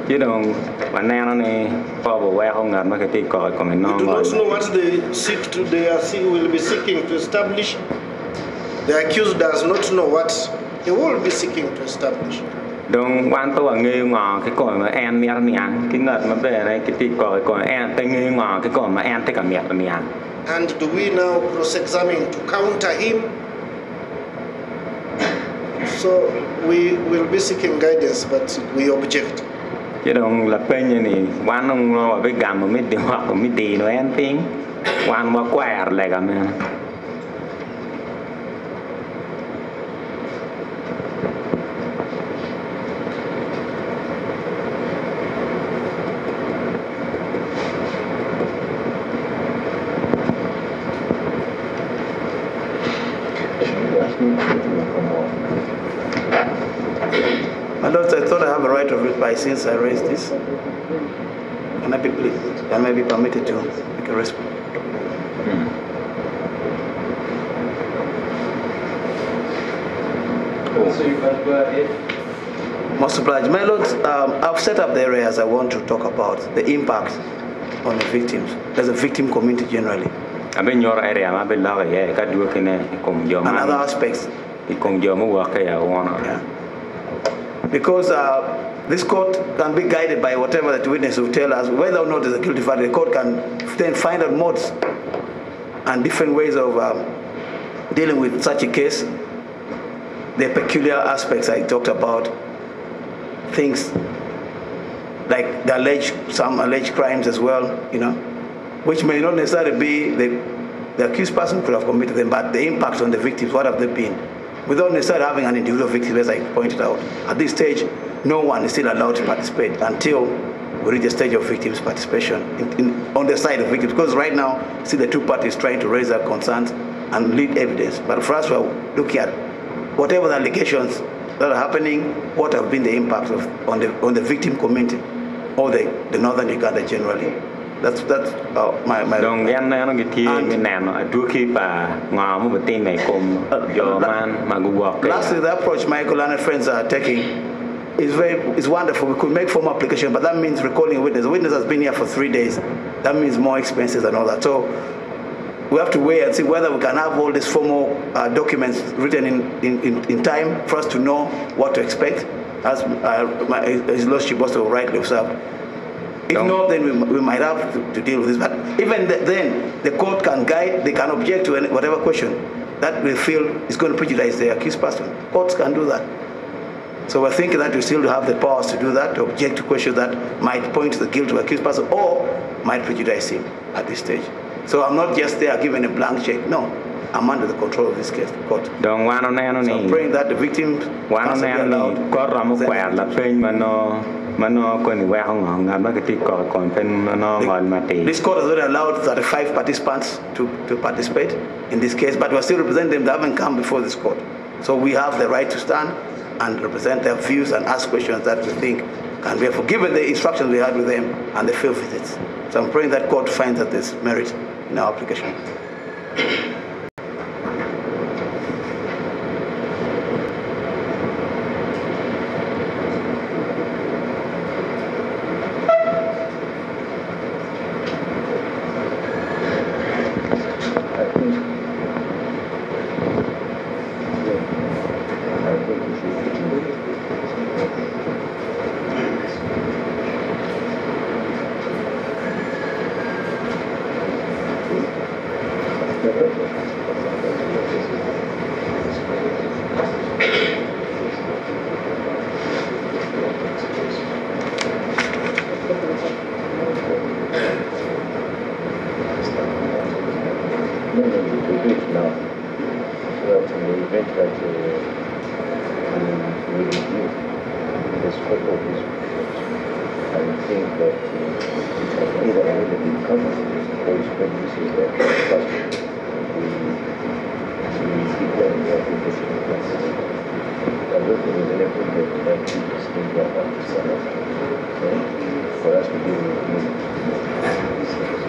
Chứ don't bạn em nó này bao bọc qua không ngờ mà cái tiền còi của mình nó. We do not know what they seek to. Will be seeking to establish. The accused does not know what he will be seeking to establish. Donc quan tôi nghe ngỏ cái còi mà em mẹ cái ngợt mà về này cái tiền còi của em tay nghe ngỏ cái còi mà em tay cả mẹ. And do we now cross-examine to counter him? So we will be seeking guidance, but we object. Chứ don't là bên như này, quan ông nó với gam mà mới được hoặc mới đi nó em tiếng, quan mà quẹt lại cả mình. My Lord, I thought I have a right of reply since I raised this. Can I be permitted to make a response? So you can go ahead. Most obliged. My Lord, I've set up the areas I want to talk about, the impact on the victims. There's a victim community generally. And other aspects. Yeah. Because this court can be guided by whatever the witness will tell us, whether or not there's a guilty verdict. The court can then find out modes and different ways of dealing with such a case. The peculiar aspects I talked about, things like some alleged crimes as well, which may not necessarily be the accused person could have committed them, but the impact on the victims, what have they been? Without necessarily having an individual victim, as I pointed out. At this stage, no one is still allowed to participate until we reach the stage of victims' participation on the side of victims. Because right now, see the two parties trying to raise their concerns and lead evidence. But for us, we're looking at whatever the allegations that are happening, what have been the impacts on the victim community or the northern Uganda generally. That's my. Don't get no get here in Nano. I do keep mom with the your man Maguwa. Lastly, the approach Michael and friends are taking is wonderful. We could make formal application, but that means recalling a witness. The witness has been here for 3 days. That means more expenses and all that. So we have to wait and see whether we can have all these formal documents written in time for us to know what to expect, as His Lordship also rightly observed. If not, then we might have to deal with this. But even then, the court can guide, they can object to whatever question that we feel is going to prejudice the accused person. Courts can do that. So we're thinking that we still have the powers to do that, to object to questions that might point to the guilt of the accused person or might prejudice him at this stage. So I'm not just there giving a blank check. No, I'm under the control of this case, court. Don't want to know. So I'm praying that the victims want to know. Court Ramo Quail, La Pain Mano. This court has already allowed 35 participants to participate in this case, but we're still representing them. They haven't come before this court. So we have the right to stand and represent their views and ask questions that we think can be given the instructions we had with them and the field visits. So I'm praying that court finds that there's merit in our application. Now, so that in the event that we review the scope of this report, I think that either already been covered or its prejudices that first we declare the application of that. I don't think there's any problem with that to this thing that for us to deal with it.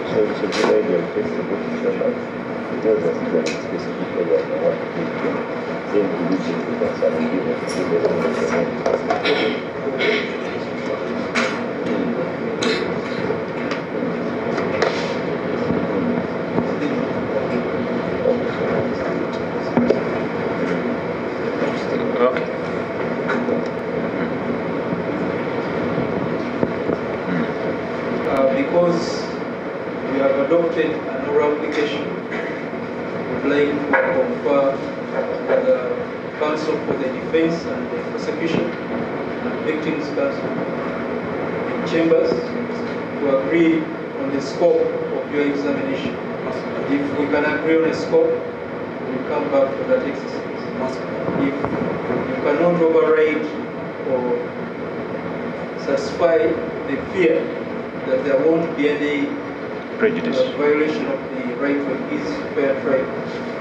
So it's a good idea to take the book to show that. Because of the specific area of what we do, then we use it because I will give it to Because we have adopted an oral application like to confer the counsel for the defense and the prosecution and victims counsel in chambers to agree on the scope of your examination. If we can agree on a scope, we'll come back to that exercise. If you cannot override or satisfy the fear that there won't be any prejudice violation of the right to a peace, fair trial,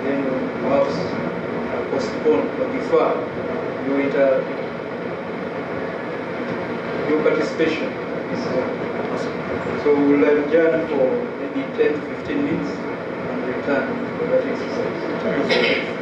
then perhaps postpone or defer your participation. So we'll adjourn for maybe 10 to 15 minutes and return for that exercise.